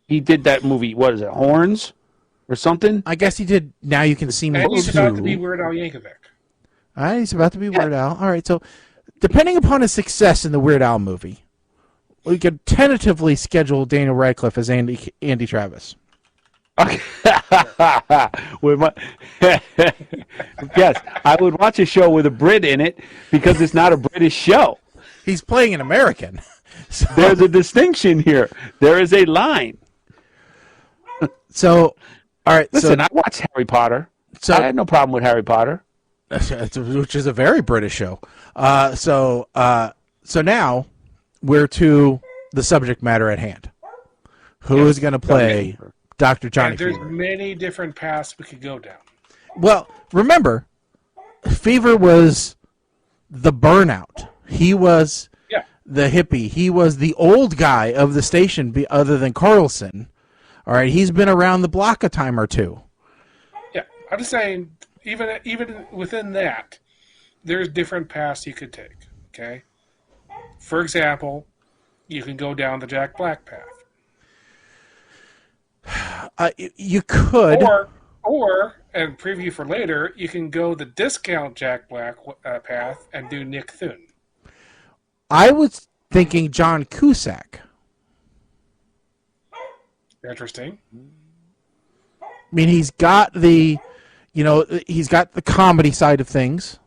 He did that movie, what is it, Horns? or something. I guess he did Now You Can See Me And he's 2. about to be Weird Al Yankovic. All right, he's about to be Weird Al. All right, so depending upon his success in the Weird Al movie, we could tentatively schedule Daniel Radcliffe as Andy Travis. Okay. With my yes, I would watch a show with a Brit in it because it's not a British show. He's playing an American. So, There's a distinction here. There is a line. so all right. Listen, I watched Harry Potter. So I had no problem with Harry Potter. which is a very British show. So now we're to the subject matter at hand. Who is going to play Dr. Johnny Fever? Fever? There's many different paths we could go down. Well, remember, Fever was the burnout. He was the hippie. He was the old guy of the station, other than Carlson. All right, he's been around the block a time or two. Yeah, I'm just saying, even within that, there's different paths you could take. Okay, for example, you can go down the Jack Black path. You could, or and preview for later, you can go the discount Jack Black path and do Nick Thune. I was thinking John Cusack. Interesting. I mean, he's got the comedy side of things,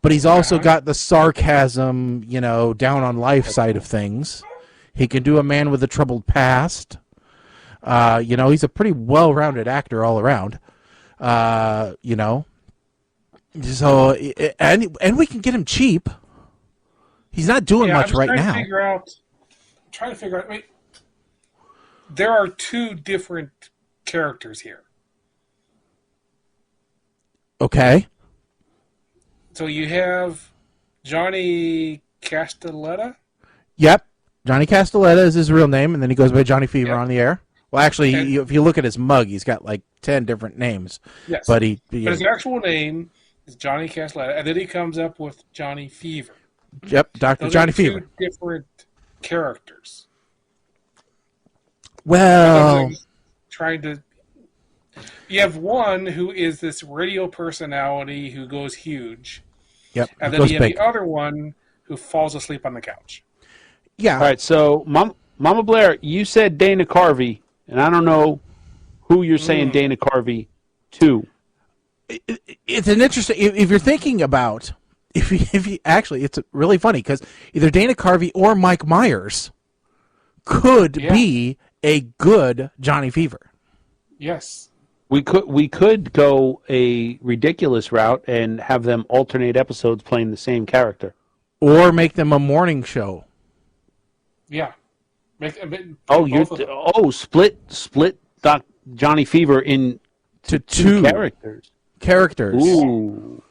but he's also got the sarcasm, down on life side of things. He can do a man with a troubled past. He's a pretty well-rounded actor all around. So and we can get him cheap. He's not doing much right now. I'm trying to figure out. I mean, there are two different characters here. Okay. So you have Johnny Castelletta. Yep. Johnny Castelletta is his real name, and then he goes by Johnny Fever on the air. Well, actually, if you look at his mug, he's got like 10 different names. Yes. But his actual name is Johnny Castelletta, and then he comes up with Johnny Fever. Yep, Dr. Johnny Fever. Two different characters. Well, you have one who is this radio personality who goes huge. Yep. And then you have the other one who falls asleep on the couch. Yeah. All right, so Mama Blair, you said Dana Carvey, and I don't know who you're saying Dana Carvey to. It's an interesting. If you're thinking about, if you actually, it's really funny because either Dana Carvey or Mike Myers could be a good Johnny Fever. Yes. We could go a ridiculous route and have them alternate episodes playing the same character, or make them a morning show. Yeah. Split Johnny Fever into two characters. Ooh.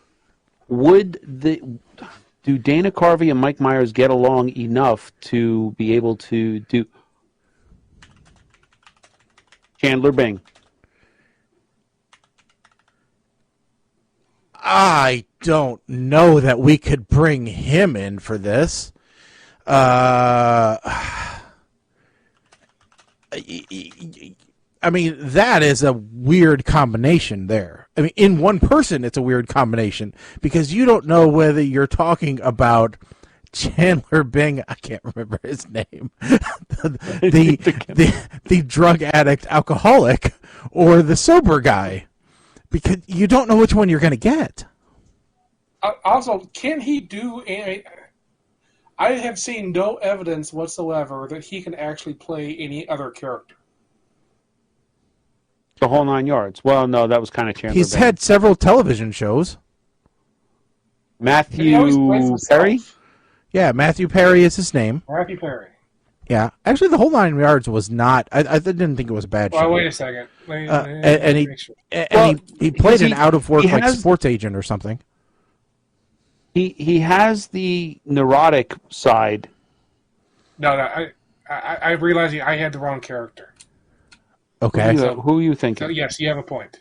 Do Dana Carvey and Mike Myers get along enough to be able to do Chandler Bing? I don't know that we could bring him in for this. I mean, that is a weird combination there. I mean, in one person, it's a weird combination because you don't know whether you're talking about Chandler Bing. I can't remember his name. the drug addict alcoholic or the sober guy because you don't know which one you're going to get. Also, can he do I have seen no evidence whatsoever that he can actually play any other character. The whole 9 yards. Well, no, that was kind of Chandler He's Bing. had several television shows. Matthew Perry? Yeah, Matthew Perry is his name. Matthew Perry. Yeah. Actually, the whole 9 yards was not... I didn't think it was a bad show. Well, wait a second. He played an out-of-work sports agent or something. He has the neurotic side. No, I realized I had the wrong character. Okay. Who are you thinking? So, yes, you have a point.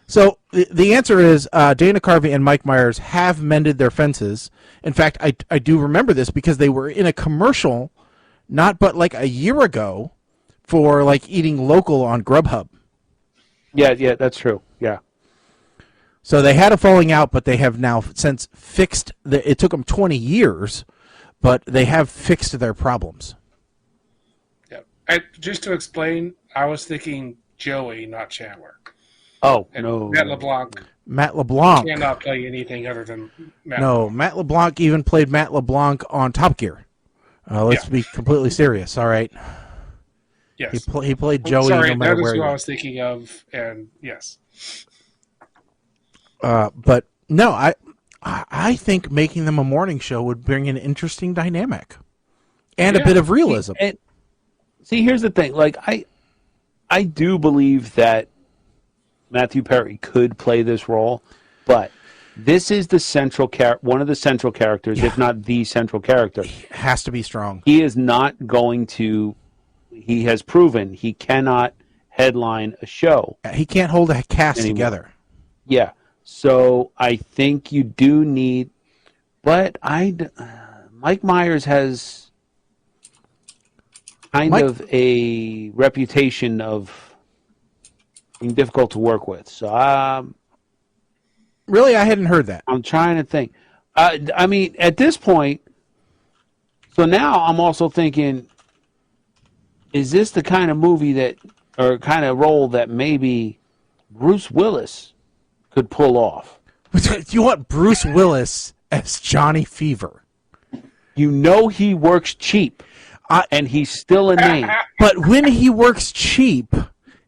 So the answer is Dana Carvey and Mike Myers have mended their fences. In fact, I do remember this because they were in a commercial not but like a year ago for like eating local on Grubhub. Yeah, that's true. Yeah. So they had a falling out, but they have now since fixed. It took them 20 years, but they have fixed their problems. Yeah. Just to explain, I was thinking Joey, not Chandler. Oh, and no. Matt LeBlanc Cannot cannot play anything other than Matt LeBlanc. Matt LeBlanc even played Matt LeBlanc on Top Gear. Let's be completely serious, all right? Yes. He played Joey no matter where that is he who I went. was thinking of, and yes. But no, I think making them a morning show would bring an interesting dynamic and a bit of realism. And see, here's the thing. Like, I do believe that Matthew Perry could play this role, but this is the central one of the central characters, if not the central character. He has to be strong. He is not going to. He has proven he cannot headline a show. He can't hold a cast anymore. together. Yeah. So I think you do need, but Mike Myers has kind of a reputation of being difficult to work with. So really, I hadn't heard that. I'm trying to think. I mean, at this point, so now I'm also thinking, is this the kind of movie that, or kind of role that maybe Bruce Willis could pull off? You want Bruce Willis as Johnny Fever? You know he works cheap, and he's still a name. But when he works cheap,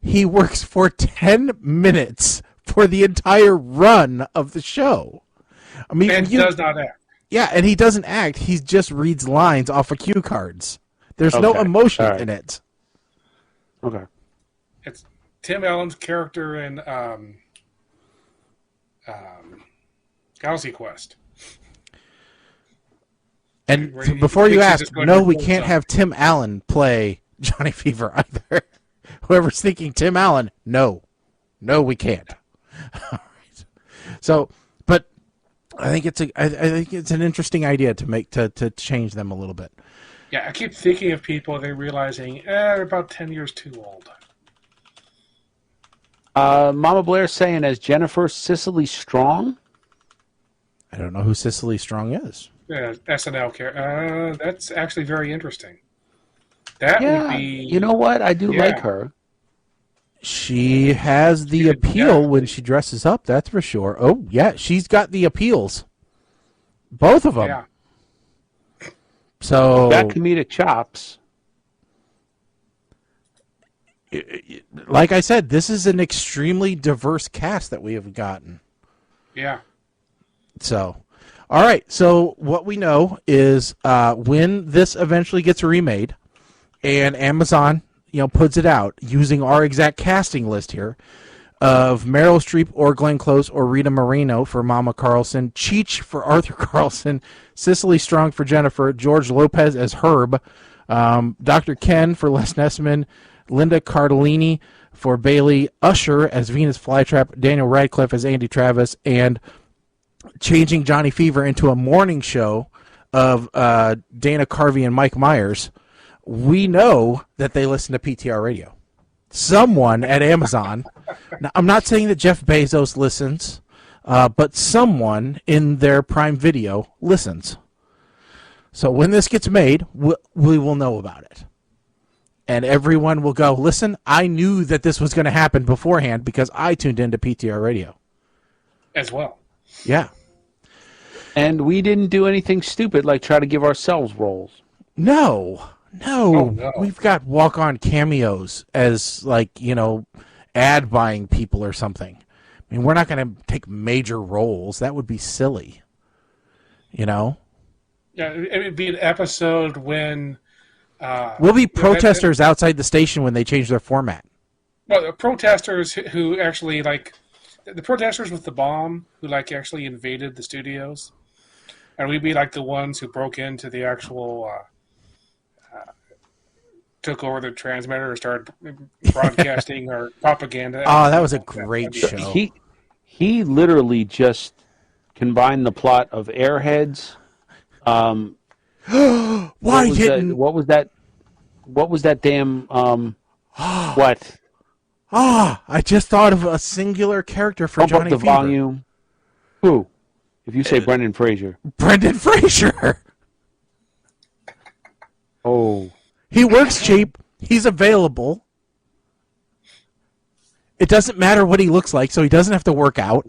he works for 10 minutes for the entire run of the show. I mean, and does not act. Yeah, and he doesn't act. He just reads lines off of cue cards. There's no emotion in it. Okay. It's Tim Allen's character in Galaxy Quest. And Where he before you thinks he's ask, just going no, to we pull can't something. have Tim Allen play Johnny Fever either. Whoever's thinking Tim Allen, no, we can't. All right. So, but I think it's an interesting idea to change them a little bit. Yeah, I keep thinking of people, they're realizing, they're about 10 years too old. Mama Blair saying as Jennifer Cicely Strong. I don't know who Cicely Strong is. SNL character. That's actually very interesting. That would be. You know what? I do like her. She has the appeal when she dresses up, that's for sure. Oh, yeah, she's got the appeals. Both of them. Yeah. So, Got comedic chops. like I said, this is an extremely diverse cast that we have gotten. Yeah. So, all right. So what we know is when this eventually gets remade, and Amazon, puts it out using our exact casting list here of Meryl Streep or Glenn Close or Rita Moreno for Mama Carlson, Cheech for Arthur Carlson, Cicely Strong for Jennifer, George Lopez as Herb, Dr. Ken for Les Nessman, Linda Cardellini for Bailey, Usher as Venus Flytrap, Daniel Radcliffe as Andy Travis, and changing Johnny Fever into a morning show of Dana Carvey and Mike Myers. We know that they listen to PTR Radio. Someone at Amazon, now, I'm not saying that Jeff Bezos listens, but someone in their Prime Video listens. So when this gets made, we will know about it. And everyone will go, listen, I knew that this was going to happen beforehand because I tuned into PTR Radio. As well. Yeah. And we didn't do anything stupid like try to give ourselves roles. No. Oh, no. We've got walk-on cameos as, ad buying people or something. I mean, we're not going to take major roles. That would be silly. Yeah, it would be an episode when... we'll be protesters outside the station when they change their format. Well, the protesters who actually, the protesters with the bomb who, actually invaded the studios. And we'd be, the ones who broke into the actual... took over the transmitter and started broadcasting our propaganda. Oh, that was a great show. He literally just combined the plot of Airheads. Why didn't... What was that damn... what? I just thought of a singular character for Bump Johnny up the Fever. volume. Who? If you say Brendan Fraser. Brendan Fraser. Oh. He works cheap. He's available. It doesn't matter what he looks like, so he doesn't have to work out.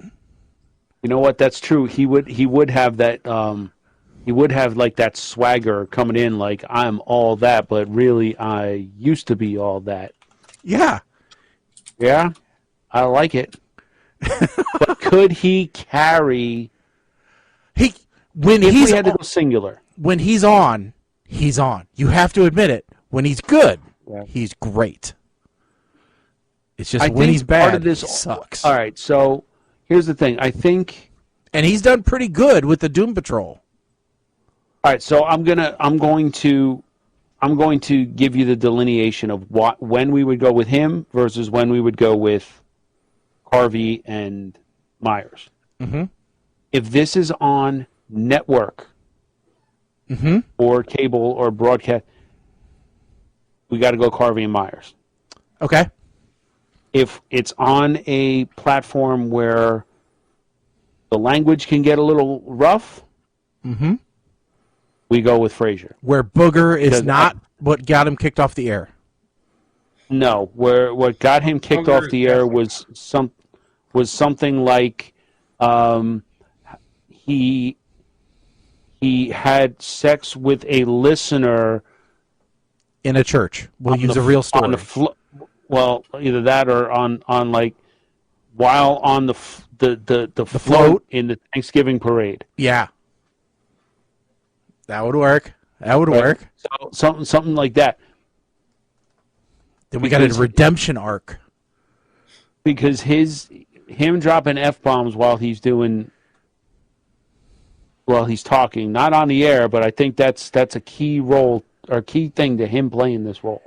You know what? That's true. He would have that. He would have like that swagger coming in, like I'm all that, but really I used to be all that. Yeah. Yeah, I like it. But could he carry? When If he's we had to go singular. when he's on, he's on. You have to admit it. When he's good, Yeah. he's great. It's just I when think he's bad, part of this he sucks. All right, so here's the thing. I think. And he's done pretty good with the Doom Patrol. All right, so I'm going to give you the delineation of when we would go with him versus when we would go with Harvey and Myers. Mm-hmm. If this is on network or cable or broadcast, we got to go Harvey and Myers. Okay. If it's on a platform where the language can get a little rough, we go with Frazier. Where Booger is Because not what got him kicked off the air. No, where what got him kicked Booger off the is air definitely- was something like he had sex with a listener In a church. We'll on use the- a real on the story. well, either that or on like while on the float float? in the Thanksgiving parade. Yeah. That would work. That would work. So something like that. Then we got a Because- redemption arc. Because him dropping F-bombs while he's talking, not on the air, but I think that's a key role or key thing to him playing this role.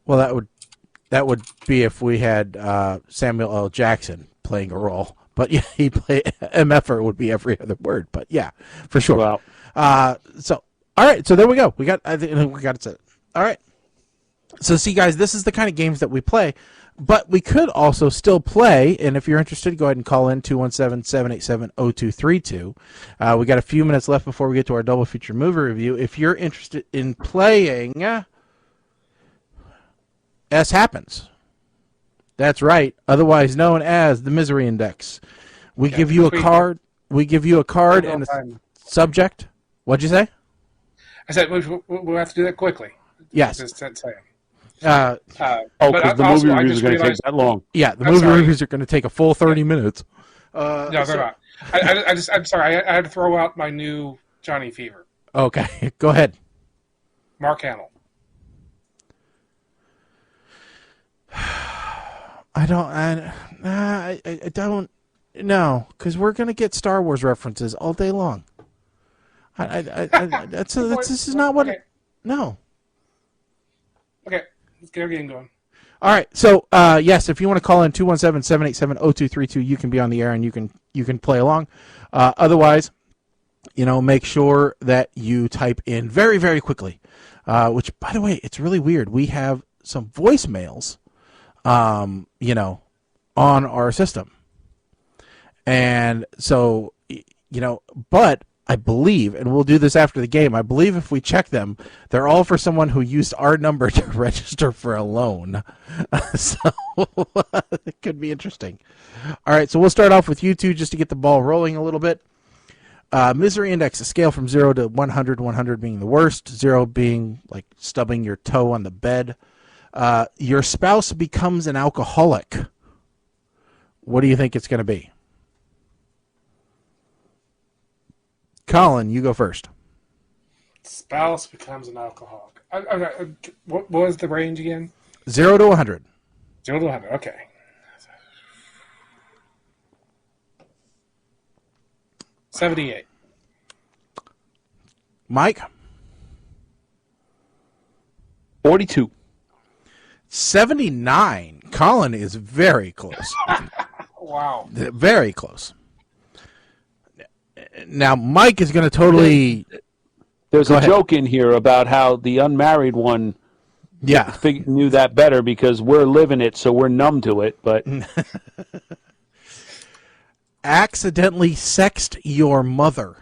Well, that would be if we had Samuel L. Jackson playing a role. But yeah, he play MFer would be every other word. But yeah, for sure. Well, So all right, so there we go. I think we got it set. All right. So see, guys, this is the kind of games that we play, but we could also still play. And if you're interested, go ahead and call in 217-787-0232. We got a few minutes left before we get to our double feature movie review. If you're interested in playing S Happens. That's right, otherwise known as the Misery Index. We give you a card. We give you a card and a subject. What'd you say? I said we'll have to do that quickly. Yes. Just saying. because the movie reviews are going to take that long. Yeah, the I'm movie sorry. reviews are going to take a full 30 minutes. No, they're not. I'm sorry. I had to throw out my new Johnny Fever. Okay, go ahead. Mark Hamill. I don't know, because we're going to get Star Wars references all day long. This is not what. Okay. No. Okay, let's get our game going. All right. So, yes, if you want to call in 217-787-0232, you can be on the air and you can play along. Otherwise, make sure that you type in very, very quickly. Which, by the way, it's really weird. We have some voicemails, on our system, and so, but I believe, and we'll do this after the game, I believe if we check them, they're all for someone who used our number to register for a loan. So it could be interesting. All right, so we'll start off with you two just to get the ball rolling a little bit. Misery Index, a scale from 0 to 100, 100 being the worst, 0 being like stubbing your toe on the bed. Your spouse becomes an alcoholic. What do you think it's going to be? Colin, you go first. Spouse becomes an alcoholic. What was the range again? 0 to 100. 0 to 100. Okay. $78. Mike? 42. 79. Colin is very close. Wow. Very close. Now, Mike is going to totally... There's Go a ahead. joke in here about how the unmarried one Yeah. knew that better because we're living it, so we're numb to it. But accidentally sexed your mother.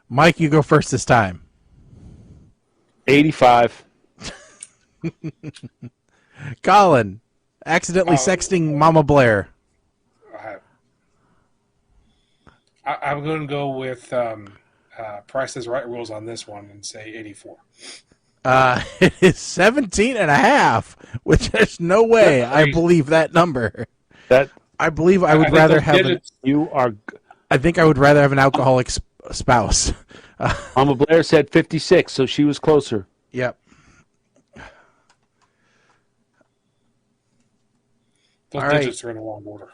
Mike, you go first this time. 85. Colin, accidentally sexting Mama Blair. I'm going to go with Price is Right rules on this one and say 84. It is 17 and a half, which there's no way I believe that number. I believe I would rather have I think I would rather have an alcoholic spouse. Mama Blair said 56, so she was closer. Yep. Those All digits are in the wrong order.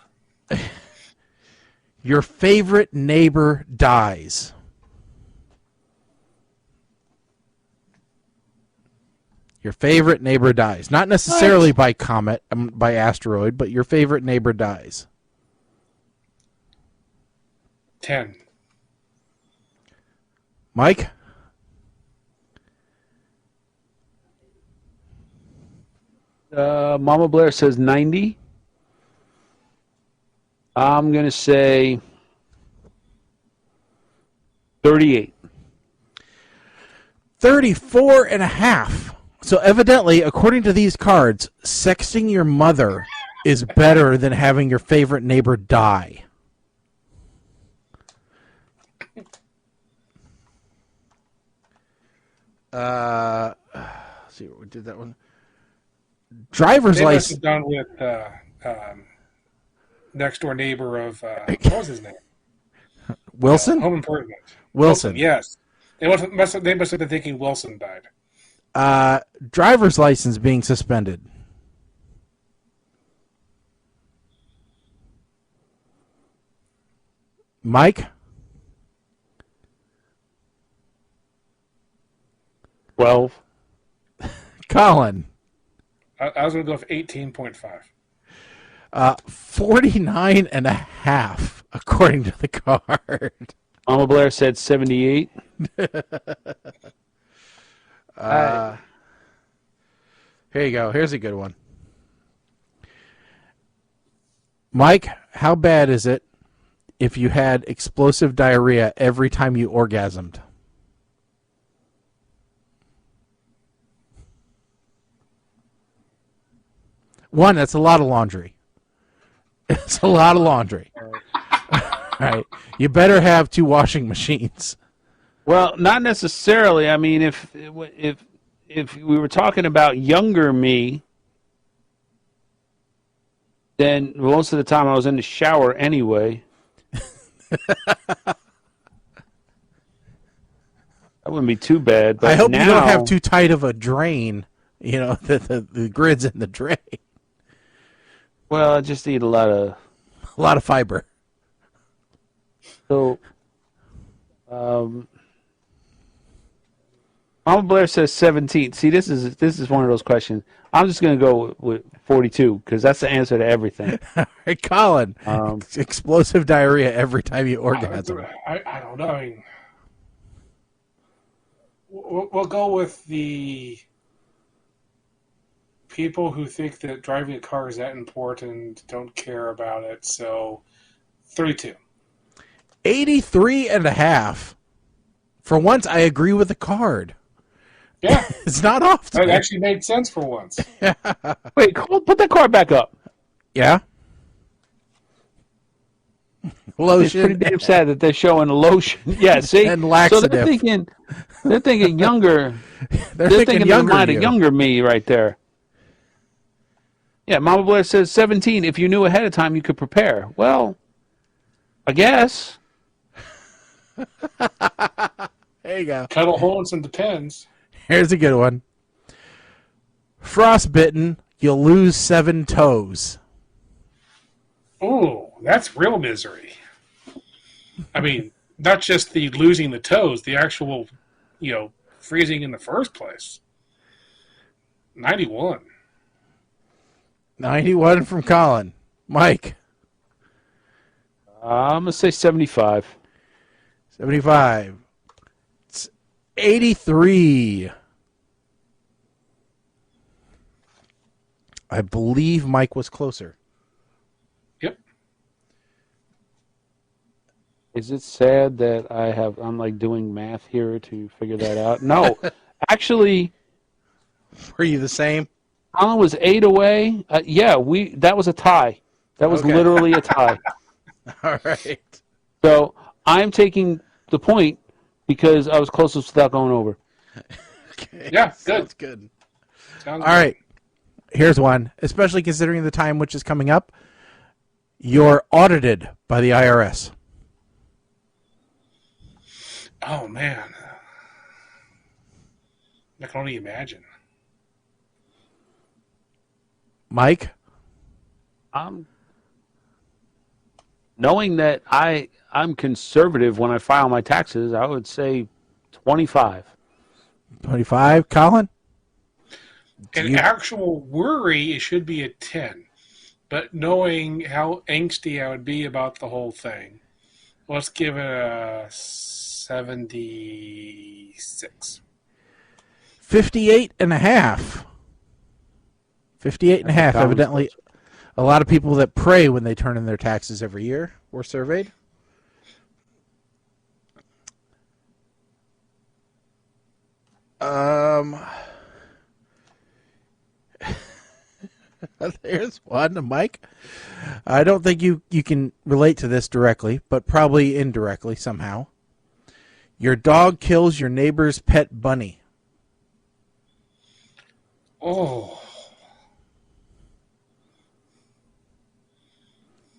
Your favorite neighbor dies. Your favorite neighbor dies. Not necessarily by comet, by asteroid, but your favorite neighbor dies. 10. Mike? Mama Blair says 90. I'm going to say 38. 34 and a half. So evidently, according to these cards, sexting your mother is better than having your favorite neighbor die. Let's see what we did that one. Driver's license. Done with next door neighbor of what was his name? Wilson? Home Improvement. Wilson. Yes. They must have been thinking Wilson died. Driver's license being suspended. Mike? 12. Colin? I was going to go with 18.5. 49 and a half, according to the card. Mama Blair said 78. Here you go. Here's a good one. Mike, how bad is it if you had explosive diarrhea every time you orgasmed? One, that's a lot of laundry. It's a lot of laundry. All right. You better have 2 washing machines. Well, not necessarily. I mean, if we were talking about younger me, then most of the time I was in the shower anyway. That wouldn't be too bad. But I hope now, you don't have too tight of a drain. You know, the grid's in the drain. Well, I just eat a lot of fiber. So, Mama Blair says 17. See, this is one of those questions. I'm just going to go with 42 because that's the answer to everything. Hey, Colin, explosive diarrhea every time you orgasm. I don't know. I mean, we'll go with the people who think that driving a car is that important, don't care about it. So, 32. 83 and a half. For once, I agree with the card. Yeah. It's not often. It actually made sense for once. Wait, put that card back up. Yeah. Lotion. It's pretty damn sad that they're showing lotion. Yeah, see? And laxative. So they're thinking younger. They're thinking younger me right there. Yeah, Mama Blair says 17. If you knew ahead of time, you could prepare. Well, I guess. There you go. Kettle Holmes and Depends. Here's a good one. Frostbitten, you'll lose 7 toes. Ooh, that's real misery. I mean, not just the losing the toes, the actual, freezing in the first place. 91. 91 from Colin. Mike. I'm going to say 75. 75. 83. I believe Mike was closer. Yep. Is it sad that I'm like doing math here to figure that out? No, actually, were you the same? Alan was 8 away. That was a tie. That was literally a tie. All right. So I'm taking the point because I was closest without going over. Okay. Yeah, good. Sounds good. Sounds All right. Here's one, especially considering the time which is coming up. You're audited by the IRS. Oh, man. I can only imagine. Mike? Knowing that I'm conservative when I file my taxes, I would say 25. 25. Colin? An actual worry, it should be a 10. But knowing how angsty I would be about the whole thing, let's give it a 76. 58 and a half. 58 and a half. Evidently, a lot of people that pray when they turn in their taxes every year were surveyed. There's one, Mike. I don't think you can relate to this directly, but probably indirectly somehow. Your dog kills your neighbor's pet bunny. Oh.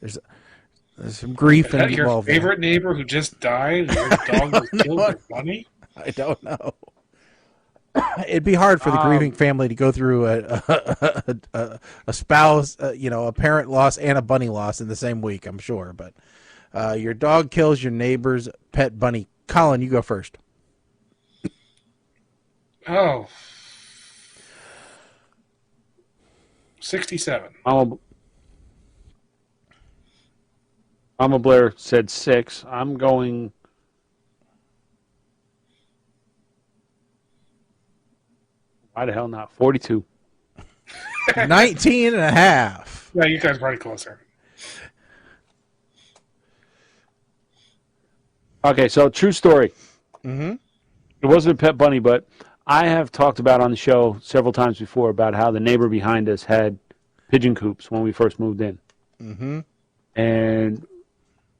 There's some grief Is that your involved. favorite neighbor who just died? Your dog was killed your bunny? I don't know. It'd be hard for the grieving family to go through a spouse, a parent loss and a bunny loss in the same week, I'm sure. But your dog kills your neighbor's pet bunny. Colin, you go first. Oh. 67. Mama Blair said 6. I'm going... Why the hell not? 42. 19 and a half. Yeah, you guys are probably closer. Okay, so true story. Mm-hmm. It wasn't a pet bunny, but I have talked about on the show several times before about how the neighbor behind us had pigeon coops when we first moved in. Mm-hmm. And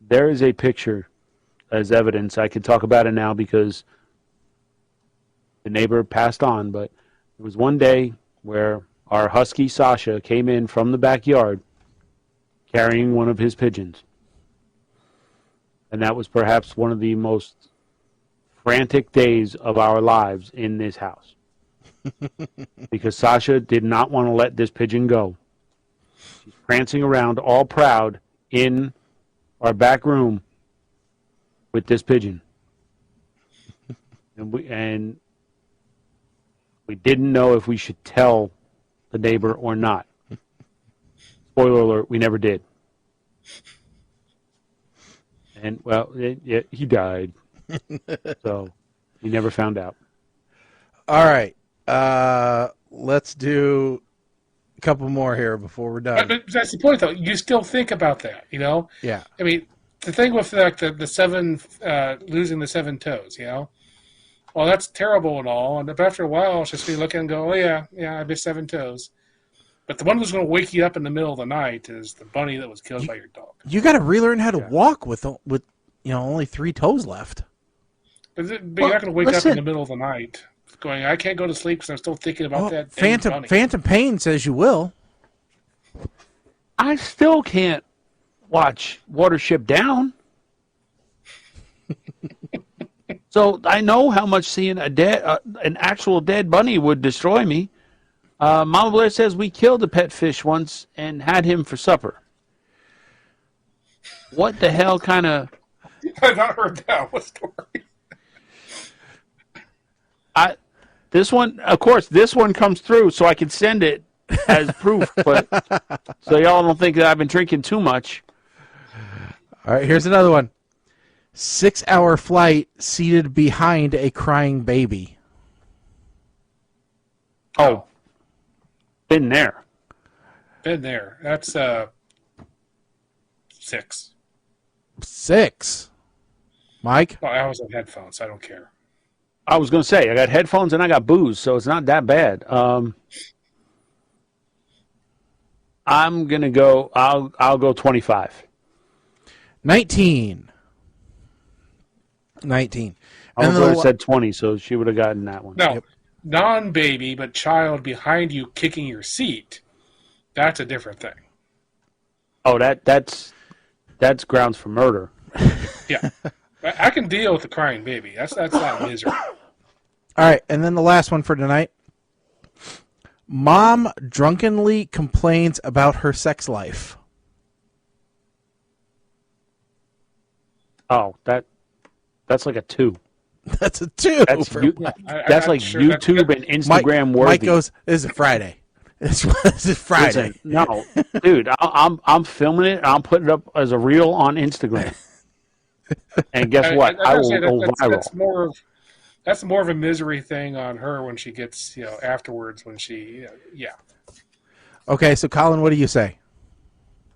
there is a picture as evidence. I could talk about it now because the neighbor passed on, but there was one day where our husky Sasha came in from the backyard carrying one of his pigeons. And that was perhaps one of the most frantic days of our lives in this house. Because Sasha did not want to let this pigeon go. She's prancing around all proud in our back room with this pigeon. And we didn't know if we should tell the neighbor or not. Spoiler alert, we never did. And, well, he died. So, he never found out. All right. Let's do a couple more here before we're done. But that's the point, though. You still think about that, you know? Yeah. I mean, the thing with like the 7, losing the 7 toes, you know? Well, that's terrible and all. And after a while, it's just you look and go, oh, yeah, I missed 7 toes. But the one that's going to wake you up in the middle of the night is the bunny that was killed by your dog. You got to relearn how to walk with only 3 toes left. But you're not going to wake up in the middle of the night going, I can't go to sleep because I'm still thinking about that Phantom Pain says you will. I still can't watch Watership Down. So I know how much seeing an actual dead bunny would destroy me. Mama Blair says we killed a pet fish once and had him for supper. What the hell kind of... I've not heard that one story. This one comes through, so I can send it as proof. But so y'all don't think that I've been drinking too much. All right, here's another one. 6-hour flight seated behind a crying baby. Oh, been there. Been there. That's 6. 6. Mike? Well, I was on headphones. I don't care. I was going to say, I got headphones and I got booze, so it's not that bad. I'm going to go, I'll go 25. 19. 19. I would have said 20, so she would have gotten that one. No, non-baby, but child behind you kicking your seat. That's a different thing. Oh, that's grounds for murder. Yeah. I can deal with the crying baby. That's not misery. All right, and then the last one for tonight. Mom drunkenly complains about her sex life. Oh, that's like a 2. That's a 2. That's for like sure YouTube and Instagram worthy. Mike goes, "This is Friday. This is Friday." Listen, no, dude, I'm filming it. I'm putting it up as a reel on Instagram. And guess what? I will go viral. That's more of a misery thing on her when she gets, afterwards when she, yeah. Okay, so Colin, what do you say?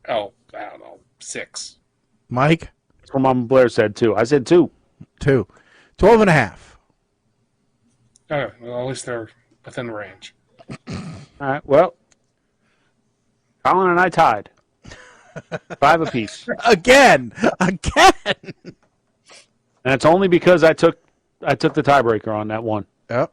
Oh, I don't know, 6. Mike? That's what Mama Blair said, too. I said 2. 2. 12 and a half. Oh, well, at least they're within the range. All right, well, Colin and I tied. 5 apiece. Again. And it's only because I took the tiebreaker on that one. Yep.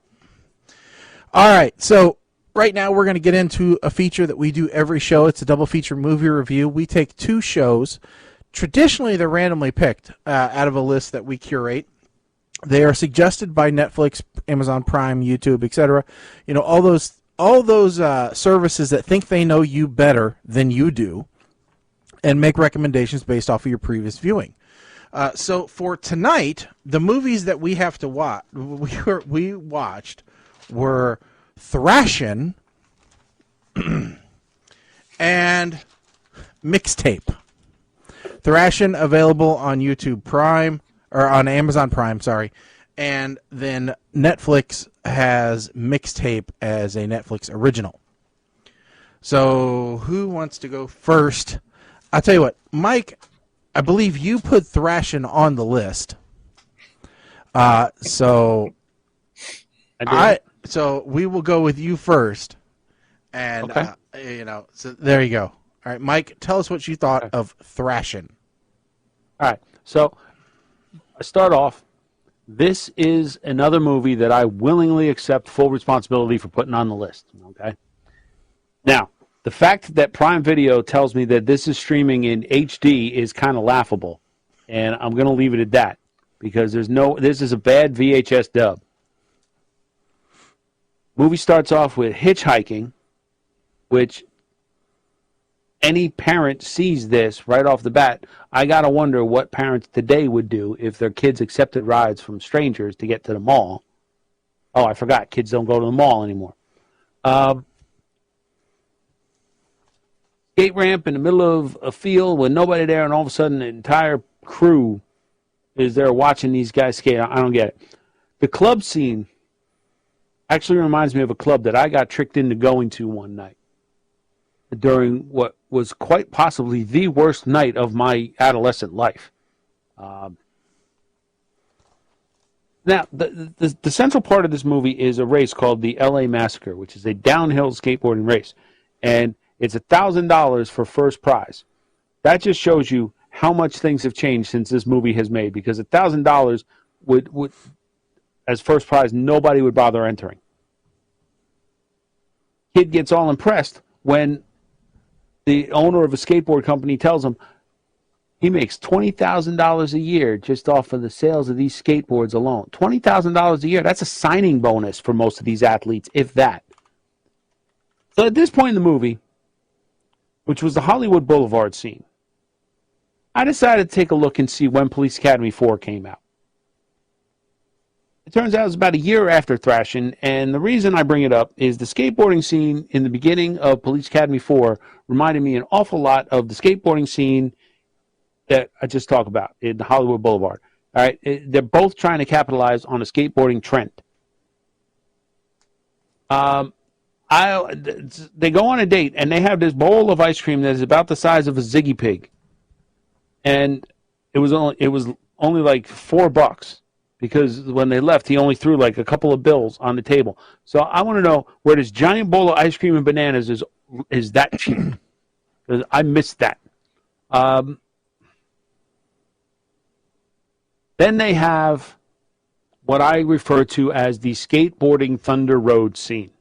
All right, so right now we're going to get into a feature that we do every show. It's a double feature movie review. We take 2 shows. Traditionally, they're randomly picked out of a list that we curate. They are suggested by Netflix, Amazon Prime, YouTube, etc. All those services that think they know you better than you do, and make recommendations based off of your previous viewing. So for tonight, the movies that we have to watch, we watched were Thrashin' and Mixtape. Thrashin' available on YouTube Prime, or on Amazon Prime, sorry. And then Netflix has Mixtape as a Netflix original. So who wants to go first? I'll tell you what, Mike, I believe you put Thrashin' on the list. So we will go with you first. And, okay. So there you go. All right, Mike, tell us what you thought of Thrashin'. All right, so I start off. This is another movie that I willingly accept full responsibility for putting on the list. Okay. Now, the fact that Prime Video tells me that this is streaming in HD is kind of laughable, and I'm going to leave it at that because this is a bad VHS dub. Movie starts off with hitchhiking, which any parent sees this right off the bat. I got to wonder what parents today would do if their kids accepted rides from strangers to get to the mall. Oh, I forgot. Kids don't go to the mall anymore. Skate ramp in the middle of a field with nobody there, and all of a sudden the entire crew is there watching these guys skate. I don't get it. The club scene actually reminds me of a club that I got tricked into going to one night during what was quite possibly the worst night of my adolescent life. Now, the central part of this movie is a race called the LA Massacre, which is a downhill skateboarding race. And it's $1,000 for first prize. That just shows you how much things have changed since this movie has made, because $1,000 would as first prize, nobody would bother entering. Kid gets all impressed when the owner of a skateboard company tells him he makes $20,000 a year just off of the sales of these skateboards alone. $20,000 a year, that's a signing bonus for most of these athletes, if that. So at this point in the movie, which was the Hollywood Boulevard scene, I decided to take a look and see when Police Academy 4 came out. It turns out it was about a year after Thrashin', and the reason I bring it up is the skateboarding scene in the beginning of Police Academy 4 reminded me an awful lot of the skateboarding scene that I just talked about in Hollywood Boulevard. All right, they're both trying to capitalize on a skateboarding trend. They go on a date and they have this bowl of ice cream that is about the size of a Ziggy Pig, and it was only like $4 because when they left, he only threw like a couple of bills on the table. So I want to know where this giant bowl of ice cream and bananas is that cheap, because I missed that. Then they have what I refer to as the skateboarding Thunder Road scene.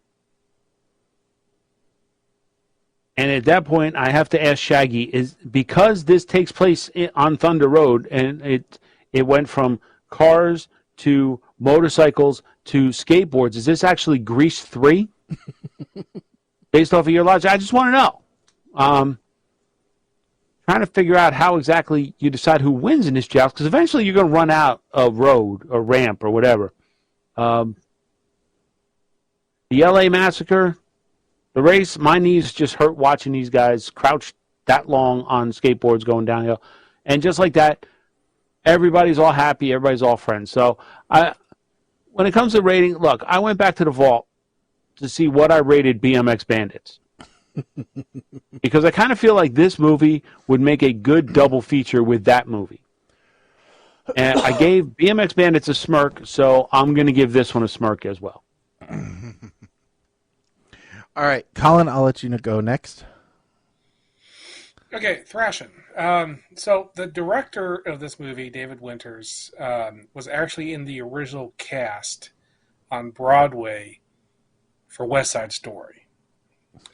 And at that point, I have to ask Shaggy, is because this takes place on Thunder Road, and it went from cars to motorcycles to skateboards, is this actually Grease 3? Based off of your logic? I just want to know. Trying to figure out how exactly you decide who wins in this joust, because eventually you're going to run out of road or ramp or whatever. The LA Massacre, the race, my knees just hurt watching these guys crouch that long on skateboards going downhill. And just like that, everybody's all happy, everybody's all friends. So when it comes to rating, look, I went back to the vault to see what I rated BMX Bandits. Because I kind of feel like this movie would make a good double feature with that movie. And I gave BMX Bandits a smirk, so I'm going to give this one a smirk as well. All right, Colin, I'll let you go next. Okay, Thrashing. So the director of this movie, David Winters, was actually in the original cast on Broadway for West Side Story.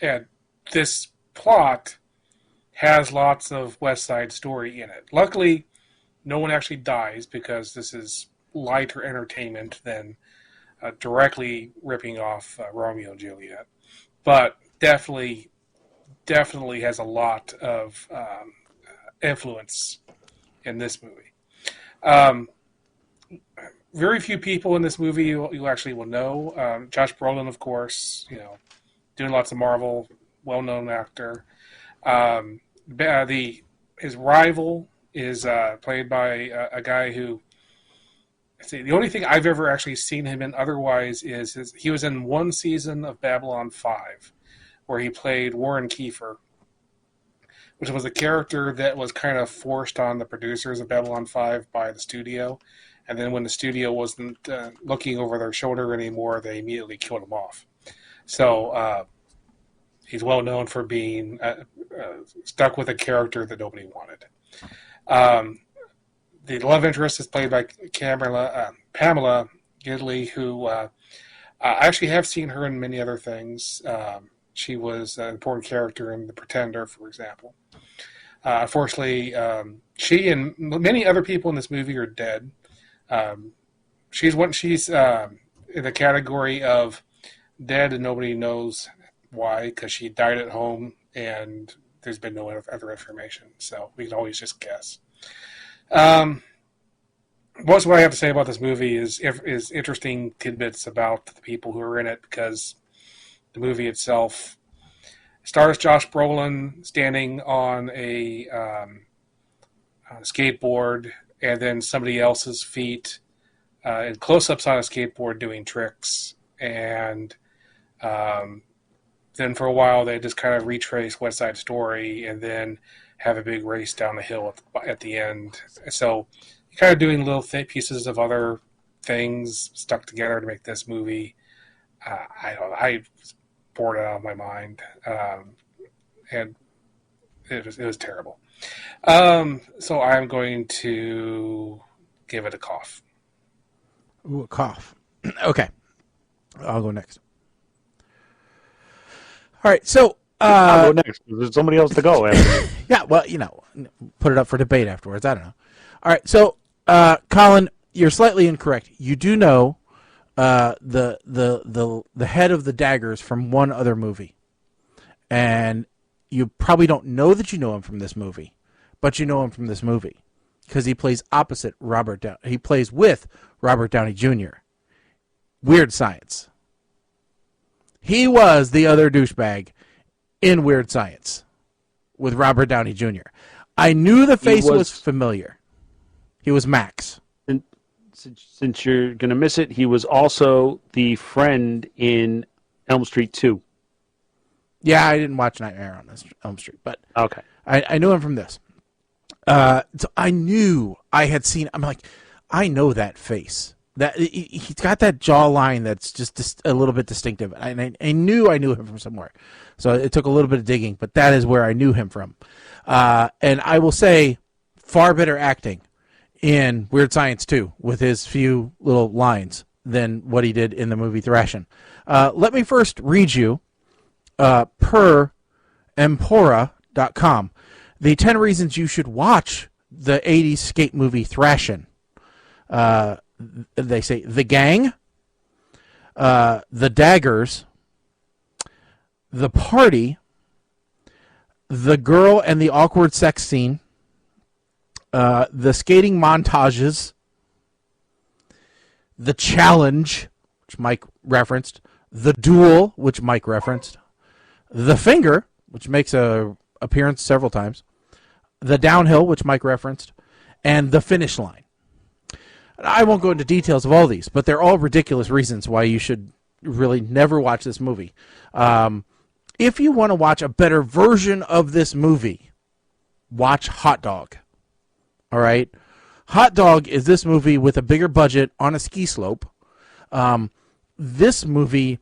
And this plot has lots of West Side Story in it. Luckily, no one actually dies because this is lighter entertainment than directly ripping off Romeo and Juliet. But definitely has a lot of influence in this movie. Very few people in this movie you actually will know. Josh Brolin, of course, doing lots of Marvel, well-known actor. His rival is played by a guy who, the only thing I've ever actually seen him in otherwise is he was in one season of Babylon 5, where he played Warren Kiefer, which was a character that was kind of forced on the producers of Babylon 5 by the studio. And then when the studio wasn't looking over their shoulder anymore, they immediately killed him off. So he's well known for being stuck with a character that nobody wanted. The love interest is played by Pamela Gidley, who I actually have seen her in many other things. She was an important character in The Pretender, for example. Unfortunately, she and many other people in this movie are dead. She's in the category of dead and nobody knows why, because she died at home and there's been no other information. So we can always just guess. Most of what I have to say about this movie is interesting tidbits about the people who are in it, because the movie itself stars Josh Brolin standing on a skateboard, and then somebody else's feet in close-ups on a skateboard doing tricks. And then for a while they just kind of retrace West Side Story and then have a big race down the hill at the end. So you're kind of doing little pieces of other things stuck together to make this movie. I was bored out of my mind. And it was terrible. So I'm going to give it a cough. Ooh, a cough. Okay. I'll go next. All right, so... I'll go next. There's somebody else to go after. Yeah, well, put it up for debate afterwards. I don't know. All right, so, Colin, you're slightly incorrect. You do know the head of the Daggers from one other movie. And you probably don't know that you know him from this movie, but you know him from this movie because he plays opposite Robert Downey. He plays with Robert Downey Jr. Weird Science. He was the other douchebag in Weird Science with Robert Downey Jr. I knew the face was familiar. He was Max. And since you're going to miss it, he was also the friend in Elm Street 2. Yeah, I didn't watch Nightmare on Elm Street, but Okay. I knew him from this. So I knew I had seen. I'm like, I know that face. That he's got that jawline that's just a little bit distinctive. And I knew him from somewhere. So it took a little bit of digging, but that is where I knew him from. And I will say, far better acting in Weird Science 2 with his few little lines than what he did in the movie Thrashing. Let me first read you per Empora.com the 10 reasons you should watch the 80s skate movie Thrashing. They say The Gang, The Daggers, The Party, The Girl and the Awkward Sex Scene, The Skating Montages, The Challenge, which Mike referenced, The Duel, which Mike referenced, The Finger, which makes a appearance several times, The Downhill, which Mike referenced, and The Finish Line. I won't go into details of all these, but they're all ridiculous reasons why you should really never watch this movie. If you want to watch a better version of this movie, watch Hot Dog. All right? Hot Dog is this movie with a bigger budget on a ski slope. This movie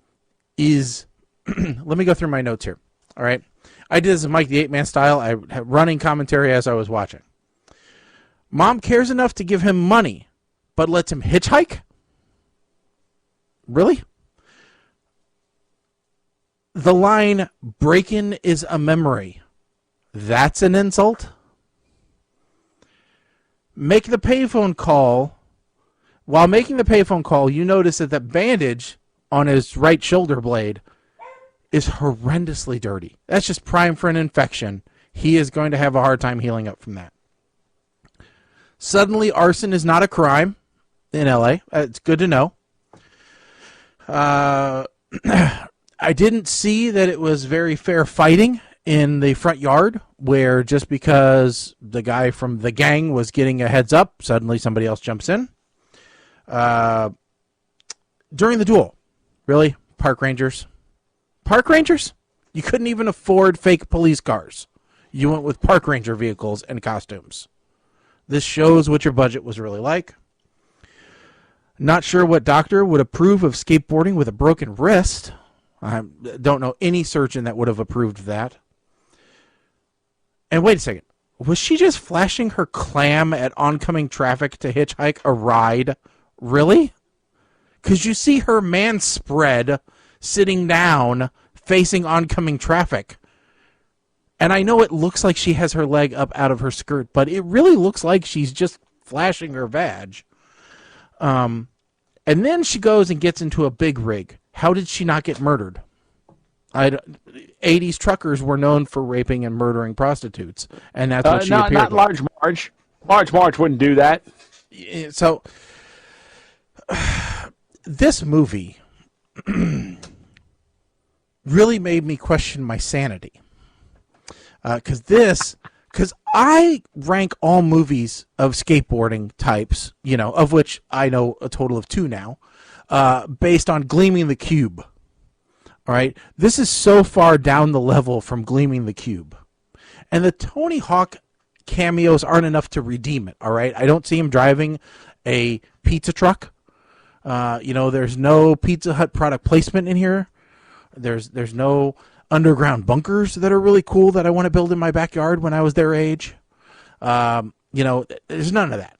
is... let me go through my notes here. All right? I did this in Mike the 8-Man style. I had running commentary as I was watching. Mom cares enough to give him money, but lets him hitchhike? Really? The line, breakin' is a memory. That's an insult? Make the payphone call. While making the payphone call, you notice that the bandage on his right shoulder blade is horrendously dirty. That's just prime for an infection. He is going to have a hard time healing up from that. Suddenly, arson is not a crime in LA. It's good to know. I didn't see that it was very fair fighting in the front yard, where just because the guy from The Gang was getting a heads up, suddenly somebody else jumps in. During the duel, really? Park rangers? Park rangers? You couldn't even afford fake police cars. You went with park ranger vehicles and costumes. This shows what your budget was really like. Not sure what doctor would approve of skateboarding with a broken wrist. I don't know any surgeon that would have approved of that. And wait a second. Was she just flashing her clam at oncoming traffic to hitchhike a ride? Really? Because you see her man spread sitting down facing oncoming traffic. And I know it looks like she has her leg up out of her skirt, but it really looks like she's just flashing her vag. And then she goes and gets into a big rig. How did she not get murdered? 80s truckers were known for raping and murdering prostitutes, and that's what she appeared not like. Large Marge. Large Marge wouldn't do that. So, this movie really made me question my sanity. Because I rank all movies of skateboarding types, of which I know a total of 2 now, based on Gleaming the Cube. All right, this is so far down the level from Gleaming the Cube, and the Tony Hawk cameos aren't enough to redeem it. All right, I don't see him driving a pizza truck. There's no Pizza Hut product placement in here. There's no underground bunkers that are really cool that I want to build in my backyard when I was their age. There's none of that.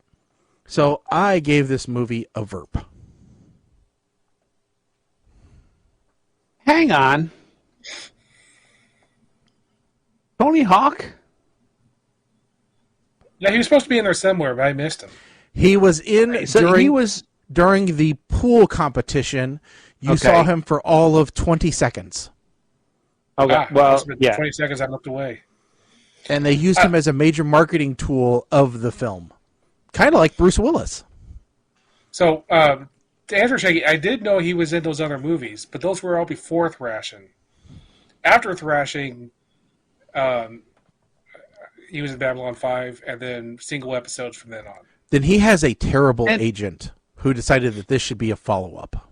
So I gave this movie a verp. Hang on. Tony Hawk? Yeah, he was supposed to be in there somewhere, but I missed him. He was in during the pool competition. You saw him for all of 20 seconds. Okay, 20 seconds I looked away. And they used him as a major marketing tool of the film. Kind of like Bruce Willis. So, to answer Shaggy, I did know he was in those other movies, but those were all before Thrashing. After Thrashing, he was in Babylon 5, and then single episodes from then on. Then he has a terrible agent who decided that this should be a follow-up.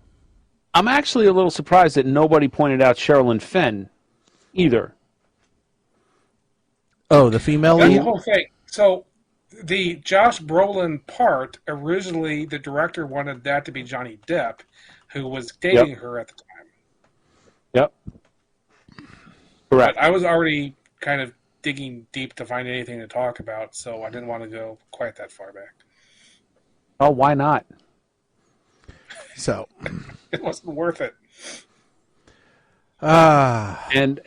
I'm actually a little surprised that nobody pointed out Sherilyn Fenn either. Oh, the female That's lead? the whole thing. So the Josh Brolin part, originally the director wanted that to be Johnny Depp, who was dating her at the time. Yep. Correct. But I was already kind of digging deep to find anything to talk about, so I didn't want to go quite that far back. Oh, why not? So It wasn't worth it. And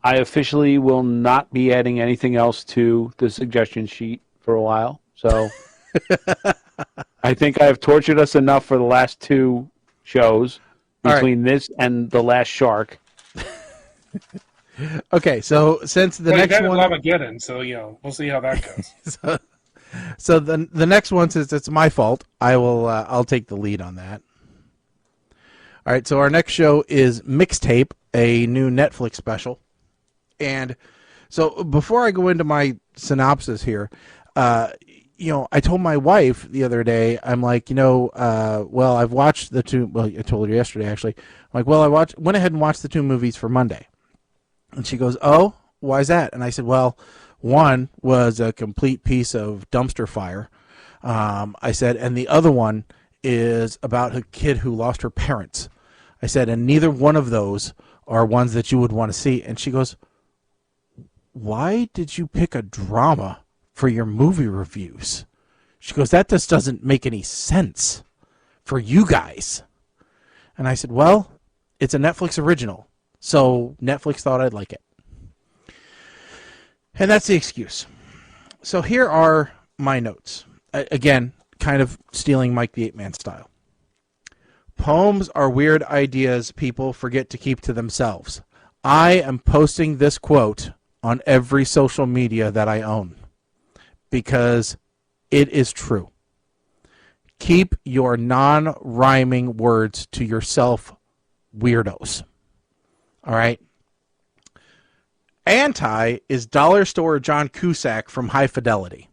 I officially will not be adding anything else to the suggestion sheet for a while. So I think I have tortured us enough for the last 2 shows between this and The Last Shark. Okay, so since the next one, Lamageddon, so we'll see how that goes. so the next one, since it's my fault, I'll take the lead on that. All right, so our next show is Mixtape, a new Netflix special, and so before I go into my synopsis here, I told my wife the other day, I'm like, well, I've watched the 2. Well, I told her yesterday actually. I'm like, well, went ahead and watched the 2 movies for Monday. And she goes, oh, why is that? And I said, well, one was a complete piece of dumpster fire. I said, and the other one is about a kid who lost her parents. I said, and neither one of those are ones that you would want to see. And she goes, why did you pick a drama for your movie reviews? She goes, that just doesn't make any sense for you guys. And I said, well, it's a Netflix original. So Netflix thought I'd like it. And that's the excuse. So here are my notes. Again, kind of stealing Mike the Ape Man style. Poems are weird ideas people forget to keep to themselves. I am posting this quote on every social media that I own because it is true. Keep your non-rhyming words to yourself, weirdos. All right. Anti is dollar store John Cusack from High Fidelity.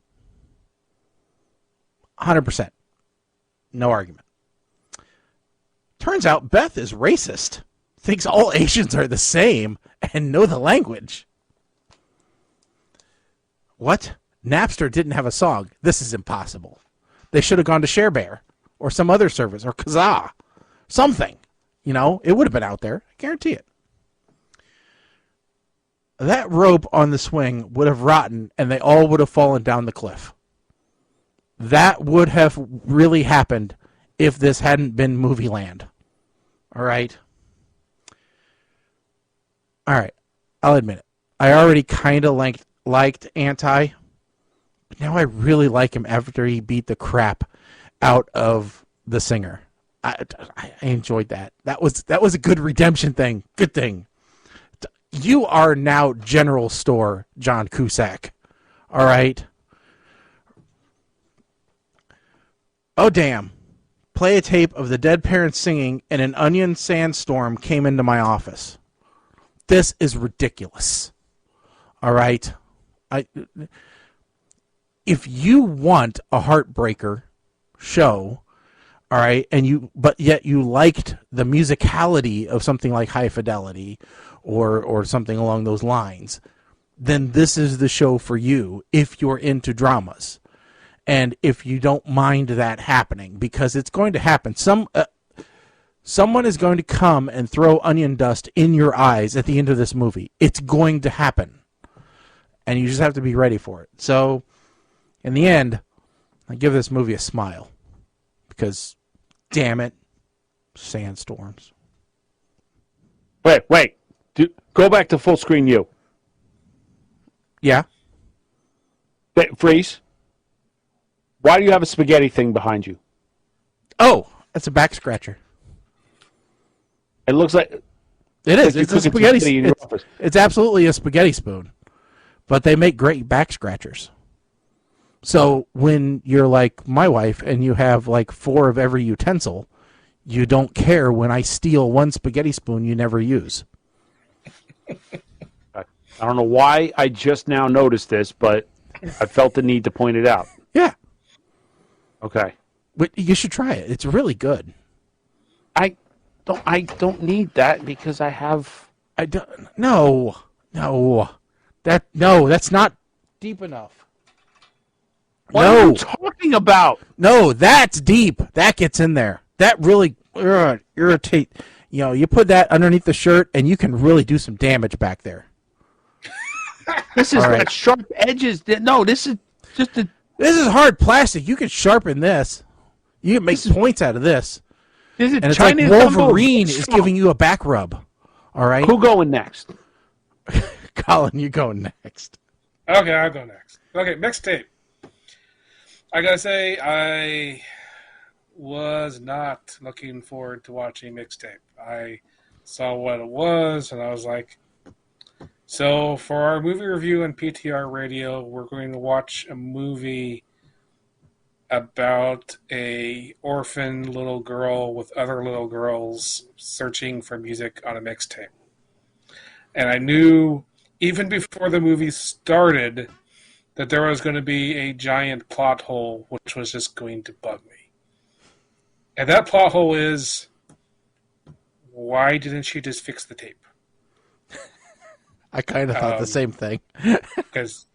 100%. No argument. Turns out Beth is racist. Thinks all Asians are the same and know the language. What? Napster didn't have a song. This is impossible. They should have gone to ShareBear or some other service or Kazaa. Something. It would have been out there. I guarantee it. That rope on the swing would have rotten and they all would have fallen down the cliff. That would have really happened if this hadn't been Movie Land. All right. I'll admit it. I already kind of liked Anti, but now I really like him after he beat the crap out of the singer. I enjoyed that. That was a good redemption thing. Good thing. You are now General Store John Cusack. All right. Oh, damn. Play a tape of the dead parents singing and an onion sandstorm came into my office. This is ridiculous. All right. If you want a heartbreaker show, all right, but yet you liked the musicality of something like High Fidelity or something along those lines, then this is the show for you if you're into dramas. And if you don't mind that happening, because it's going to happen. Someone is going to come and throw onion dust in your eyes at the end of this movie. It's going to happen. And you just have to be ready for it. So, in the end, I give this movie a smile. Because, damn it, sandstorms. Wait. Go back to full screen you. Yeah? Freeze. Why do you have a spaghetti thing behind you? Oh, that's a back scratcher. It looks like... It is. It's a spaghetti. It's absolutely a spaghetti spoon. But they make great back scratchers. So when you're like my wife and you have like 4 of every utensil, you don't care when I steal one spaghetti spoon you never use. I don't know why I just now noticed this, but I felt the need to point it out. Yeah. Okay. But you should try it. It's really good. I don't need that because I have. I don't. No. That's not deep enough. What are you talking about? No, that's deep. That gets in there. That really irritate. You put that underneath the shirt, and you can really do some damage back there. This is got sharp edges. No, this is just a. This is hard plastic. You can sharpen this. You can make points out of this. This is and it's Chinese like Wolverine is giving you a back rub. All right. Who going next? Colin, you go next. Okay, I'll go next. Okay, mixtape. I gotta say, I was not looking forward to watching mixtape. I saw what it was, and I was like, so for our movie review on PTR Radio, we're going to watch a movie about a orphan little girl with other little girls searching for music on a mixtape. And I knew, even before the movie started, that there was going to be a giant plot hole which was just going to bug me. And that plot hole is, why didn't she just fix the tape? I kind of thought the same thing. Because,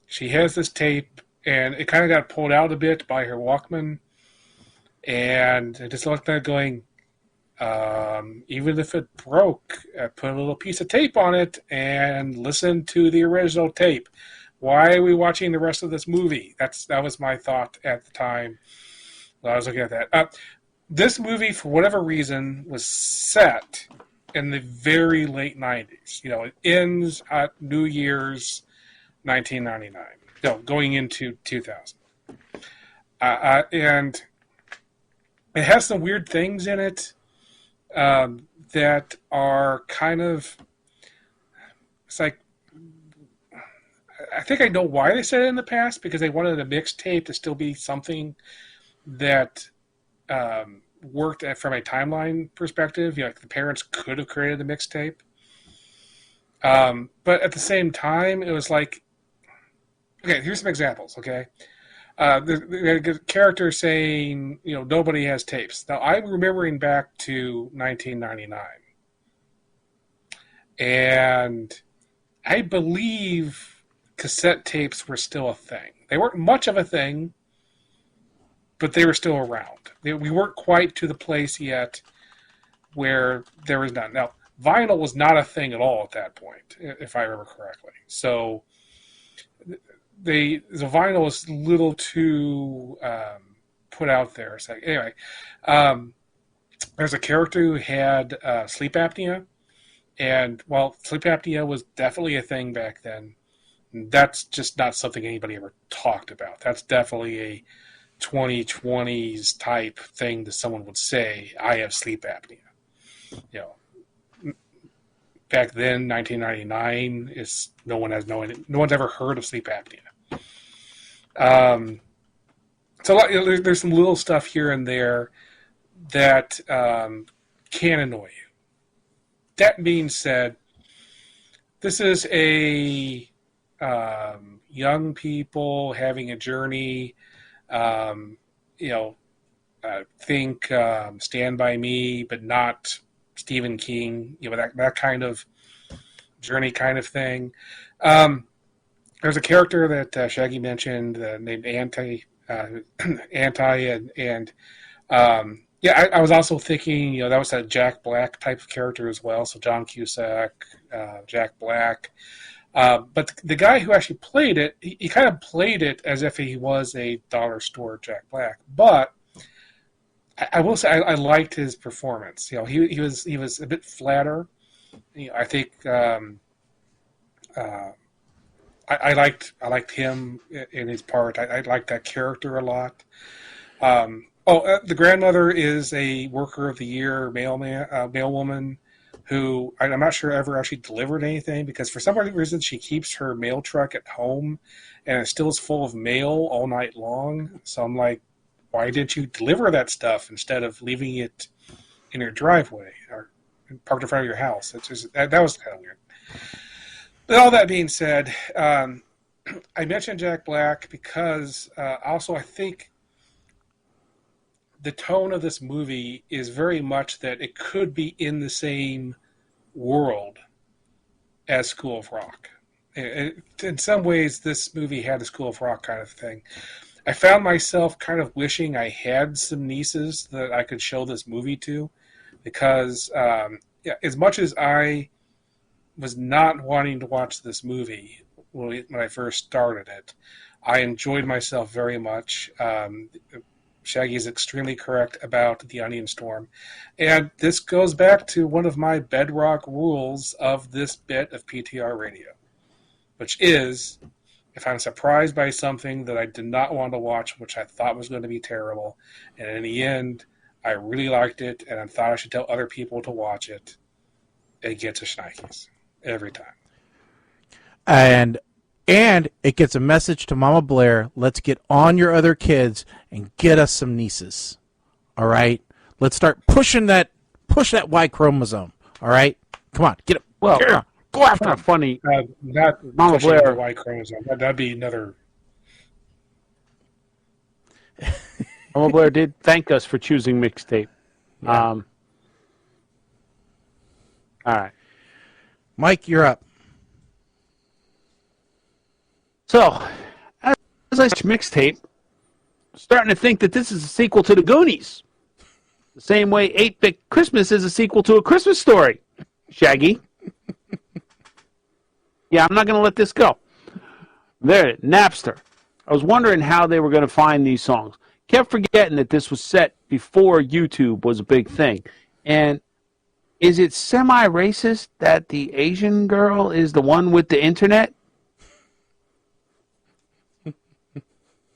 she has this tape, and it kind of got pulled out a bit by her Walkman. And I just looked at it going, even if it broke, put a little piece of tape on it and listen to the original tape. Why are we watching the rest of this movie? That was my thought at the time when I was looking at that. This movie, for whatever reason, was set in the very late 90s. It ends at New Year's 1999. Going into 2000. And it has some weird things in it that are kind of... It's like... I think I know why they said it in the past, because they wanted a mixtape to still be something that worked from a timeline perspective. Like the parents could have created the mixtape. But at the same time, it was like, okay, here's some examples, okay? The character saying, nobody has tapes. Now, I'm remembering back to 1999. And I believe cassette tapes were still a thing. They weren't much of a thing, but they were still around. We weren't quite to the place yet where there was none. Now, vinyl was not a thing at all at that point, if I remember correctly. So the vinyl was a little too put out there. So anyway, there's a character who had sleep apnea, and while sleep apnea was definitely a thing back then, that's just not something anybody ever talked about. That's definitely a 2020s type thing that someone would say, I have sleep apnea. Back then, 1999, no one's ever heard of sleep apnea. So there's some little stuff here and there that can annoy you. That being said, this is a young people having a journey. Think Stand By Me, but not Stephen King. That kind of journey kind of thing. There's a character that Shaggy mentioned named Anti, and I was also thinking, that was that Jack Black type of character as well. So John Cusack, Jack Black. But the guy who actually played it, he kind of played it as if he was a dollar store Jack Black. But I will say I liked his performance. He was a bit flatter. I think I liked him in his part. I liked that character a lot. The grandmother is a Worker of the Year male woman who I'm not sure ever actually delivered anything, because for some reason she keeps her mail truck at home and it still is full of mail all night long. So I'm like, why didn't you deliver that stuff instead of leaving it in your driveway or parked in front of your house? That was kind of weird. But all that being said, I mentioned Jack Black because also I think the tone of this movie is very much that it could be in the same world as School of Rock. In some ways, this movie had a School of Rock kind of thing. I found myself kind of wishing I had some nieces that I could show this movie to, because as much as I was not wanting to watch this movie when I first started it, I enjoyed myself very much. Shaggy is extremely correct about the Onion Storm. And this goes back to one of my bedrock rules of this bit of PTR Radio, which is, if I'm surprised by something that I did not want to watch, which I thought was going to be terrible, and in the end, I really liked it, and I thought I should tell other people to watch it, it gets a Schneikes every time. And it gets a message to Mama Blair, let's get on your other kids and get us some nieces. All right? Let's start push that Y chromosome. All right? Come on, get it. Well, get go after not them. funny. Not Mama pushing Blair. the Y chromosome. That'd be another... Mama Blair did thank us for choosing mixtape. Yeah. All right. Mike, you're up. So, as I watch mixtape, I'm starting to think that this is a sequel to the Goonies. The same way 8-Bit Christmas is a sequel to A Christmas Story. Shaggy. Yeah, I'm not going to let this go. There, Napster. I was wondering how they were going to find these songs. Kept forgetting that this was set before YouTube was a big thing. And is it semi-racist that the Asian girl is the one with the internet?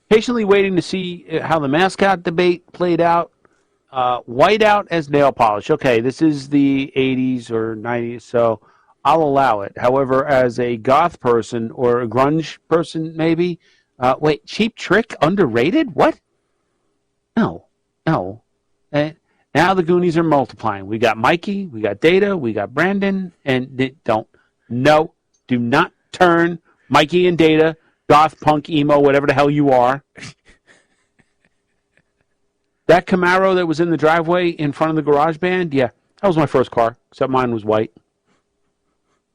Patiently waiting to see how the mascot debate played out. Whiteout as nail polish. Okay, this is the 80s or 90s, so I'll allow it. However, as a goth person or a grunge person, maybe. Wait, Cheap Trick underrated? What? No. Now the Goonies are multiplying. We got Mikey, we got Data, we got Brandon, and do not turn Mikey and Data, goth, punk, emo, whatever the hell you are. That Camaro that was in the driveway in front of the garage band, yeah, that was my first car, except mine was white.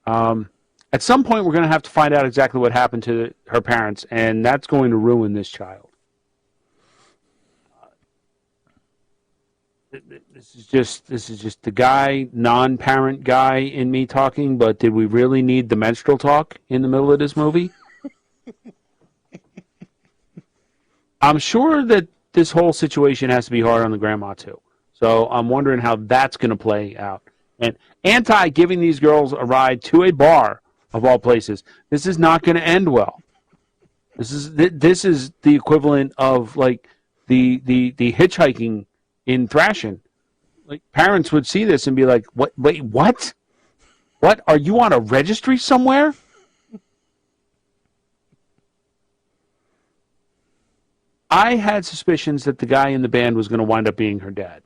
At some point, we're going to have to find out exactly what happened to her parents, and that's going to ruin this child. This is just the guy, non-parent guy in me talking, but did we really need the menstrual talk in the middle of this movie? I'm sure that this whole situation has to be hard on the grandma, too. So I'm wondering how that's going to play out. And giving these girls a ride to a bar, of all places, this is not going to end well. This is the equivalent of, like, the hitchhiking in Thrashing. Like, parents would see this and be like, "What? Wait, what? What? Are you on a registry somewhere?" I had suspicions that the guy in the band was going to wind up being her dad.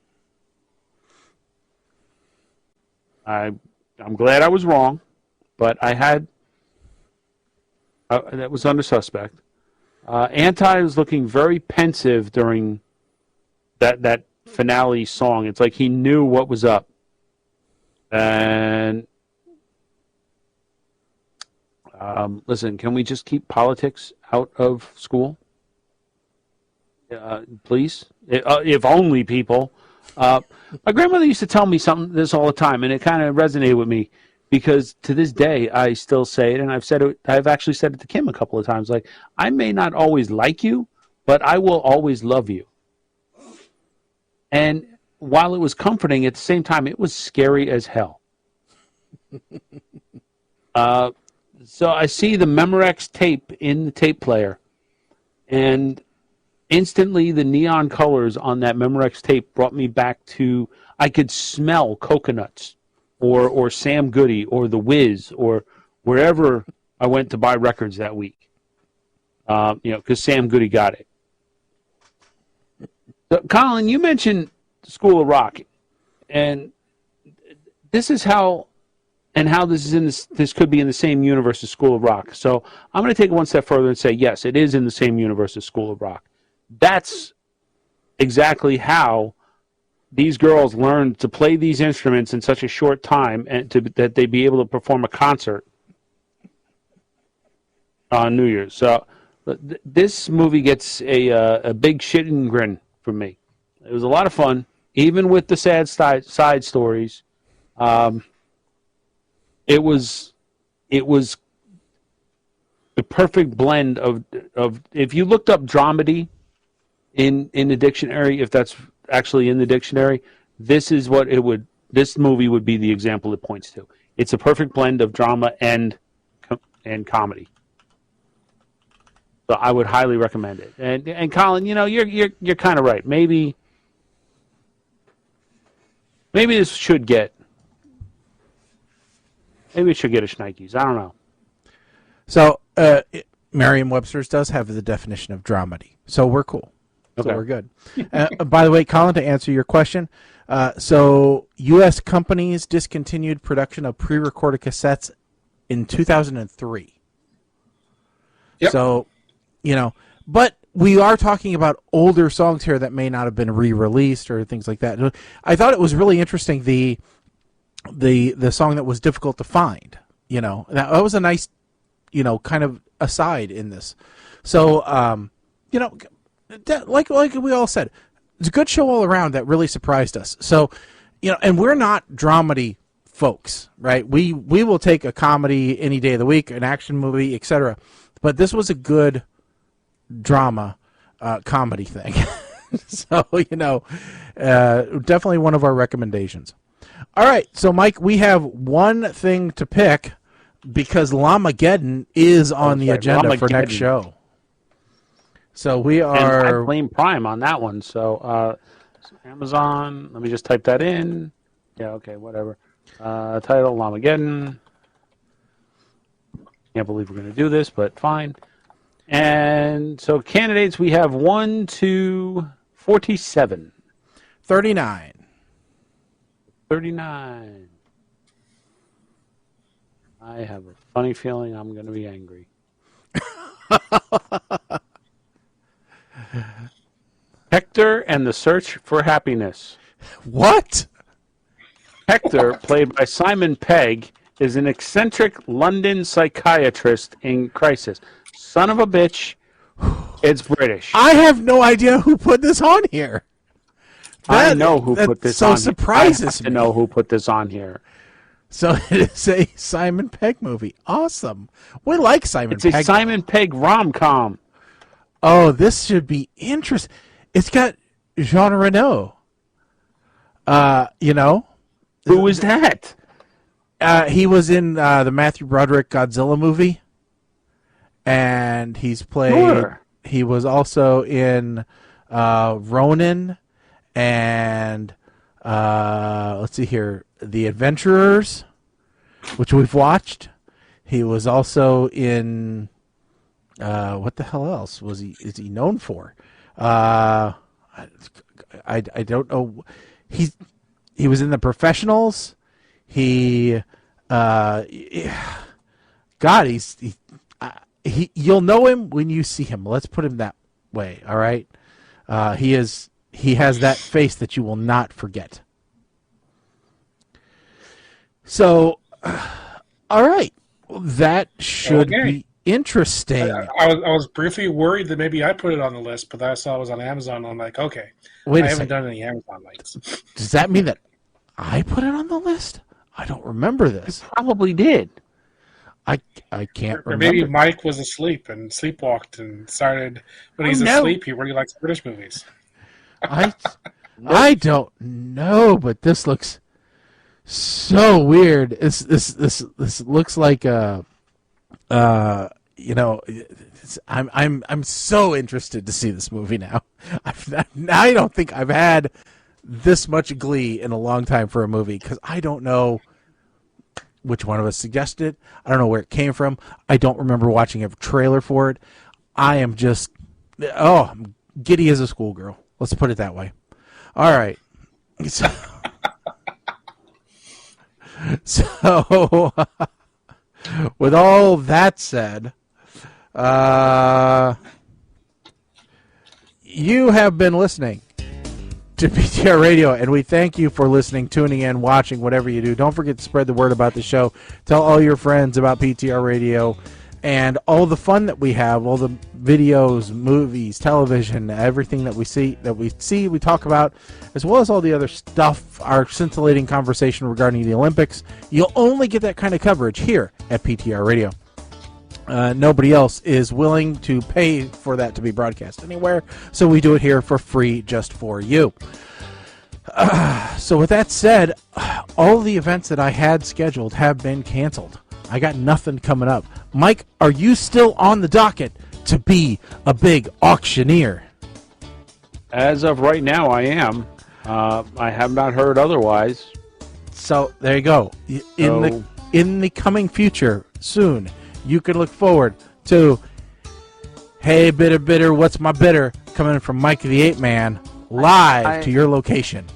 I'm glad I was wrong, but I had that was under suspect. Anti was looking very pensive during that finale song. It's like he knew what was up. And listen, can we just keep politics out of school? Please? If only, people. My grandmother used to tell me this all the time, and it kind of resonated with me because to this day I still say it, and I've actually said it to Kim a couple of times. Like, I may not always like you, but I will always love you. And while it was comforting, at the same time, it was scary as hell. So I see the Memorex tape in the tape player, and instantly the neon colors on that Memorex tape brought me back to, I could smell coconuts or Sam Goody or The Wiz or wherever I went to buy records that week. Because Sam Goody got it. So, Colin, you mentioned School of Rock, and this is how this is in this could be in the same universe as School of Rock. So I'm going to take it one step further and say, yes, it is in the same universe as School of Rock. That's exactly how these girls learned to play these instruments in such a short time and that they be able to perform a concert on New Year's. So this movie gets a big shit and grin from me. It was a lot of fun, even with the sad side stories. It was the perfect blend of if you looked up dramedy in the dictionary, if that's actually in the dictionary, this movie would be the example it points to. It's a perfect blend of drama and comedy. So I would highly recommend it. And Colin, you're kind of right. Maybe this should get a Schneikes. I don't know. So Merriam-Webster's does have the definition of dramedy, so we're cool. So we're good. By the way, Colin, to answer your question, so U.S. companies discontinued production of pre-recorded cassettes in 2003. Yep. So, but we are talking about older songs here that may not have been re-released or things like that. I thought it was really interesting, the song that was difficult to find. That was a nice, kind of aside in this. So, like we all said, it's a good show all around that really surprised us. So, and we're not dramedy folks, right? We will take a comedy any day of the week, an action movie, etc. But this was a good drama comedy thing. So, definitely one of our recommendations. All right, so Mike, we have one thing to pick because Lamageddon is on the agenda for next show. So we are... And I blame Prime on that one. So Amazon, let me just type that in. Yeah, okay, whatever. Title, Lamageddon. Can't believe we're going to do this, but fine. And so candidates, we have 1 to 47. 39. 39. I have a funny feeling I'm going to be angry. Hector and the Search for Happiness. What? Hector, played by Simon Pegg, is an eccentric London psychiatrist in crisis. Son of a bitch. It's British. I have no idea who put this on here. I know who put this on here. So surprises me. I have to know who put this on here. So it is a Simon Pegg movie. Awesome. We like Simon Pegg. It's a Simon Pegg rom-com. Oh, this should be interesting. It's got Jean Reno. Who is that? He was in the Matthew Broderick Godzilla movie. And he's played... Sure. He was also in Ronin and... let's see here. The Adventurers, which we've watched. He was also in what the hell else is he known for? I don't know. He was in The Professionals. You'll know him when you see him. Let's put him that way. All right. He has that face that you will not forget. So, all right, that should be interesting. I was briefly worried that maybe I put it on the list, but then I saw it was on Amazon. I'm like, okay, I haven't done any Amazon links. Does that mean that I put it on the list? I don't remember this. You probably did. I can't remember. Or maybe Mike was asleep and sleepwalked and decided when he's asleep, he really likes British movies. I don't know, but this looks so weird. This looks like I'm so interested to see this movie now. I don't think I've had this much glee in a long time for a movie because I don't know which one of us suggested it. I don't know where it came from. I don't remember watching a trailer for it. I am just I'm giddy as a schoolgirl. Let's put it that way. All right. So, with all that said, you have been listening to PTR Radio, and we thank you for listening, tuning in, watching, whatever you do. Don't forget to spread the word about the show. Tell all your friends about PTR Radio and all the fun that we have, all the videos, movies, television, everything that we see, we talk about, as well as all the other stuff, our scintillating conversation regarding the Olympics. You'll only get that kind of coverage here at PTR Radio. Nobody else is willing to pay for that to be broadcast anywhere, so we do it here for free just for you. So with that said, all the events that I had scheduled have been canceled. I got nothing coming up. Mike, are you still on the docket to be a big auctioneer? As of right now, I am. I have not heard otherwise. So there you go. In the coming future, soon, you can look forward to Hey Bitter, What's My Bitter? Coming from Mike the Ape Man live to your location.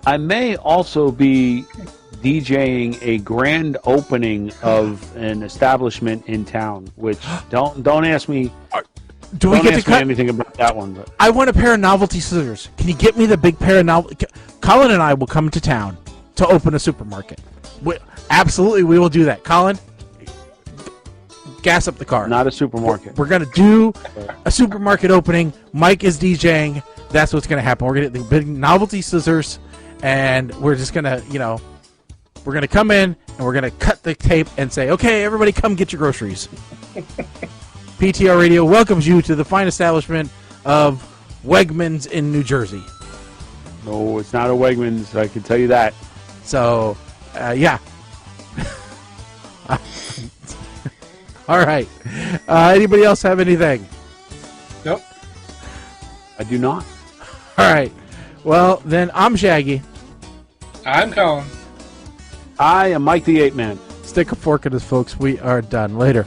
I may also be DJing a grand opening of an establishment in town, which don't ask me. Do we get to cut anything about that one? But I want a pair of novelty scissors. Can you get me the big pair of novelty? Colin and I will come to town to open a supermarket. Absolutely, we will do that. Colin, gas up the car. Not a supermarket. We're going to do a supermarket opening. Mike is DJing. That's what's going to happen. We're going to get the big novelty scissors, and we're just going to, we're going to come in, and we're going to cut the tape and say, okay, everybody come get your groceries. PTR Radio welcomes you to the fine establishment of Wegmans in New Jersey. No, it's not a Wegmans, I can tell you that. So, yeah. All right. Anybody else have anything? Nope. I do not. All right. Well, then I'm Shaggy. I'm Colin. I am Mike the Ape Man. Stick a fork in us, folks. We are done. Later.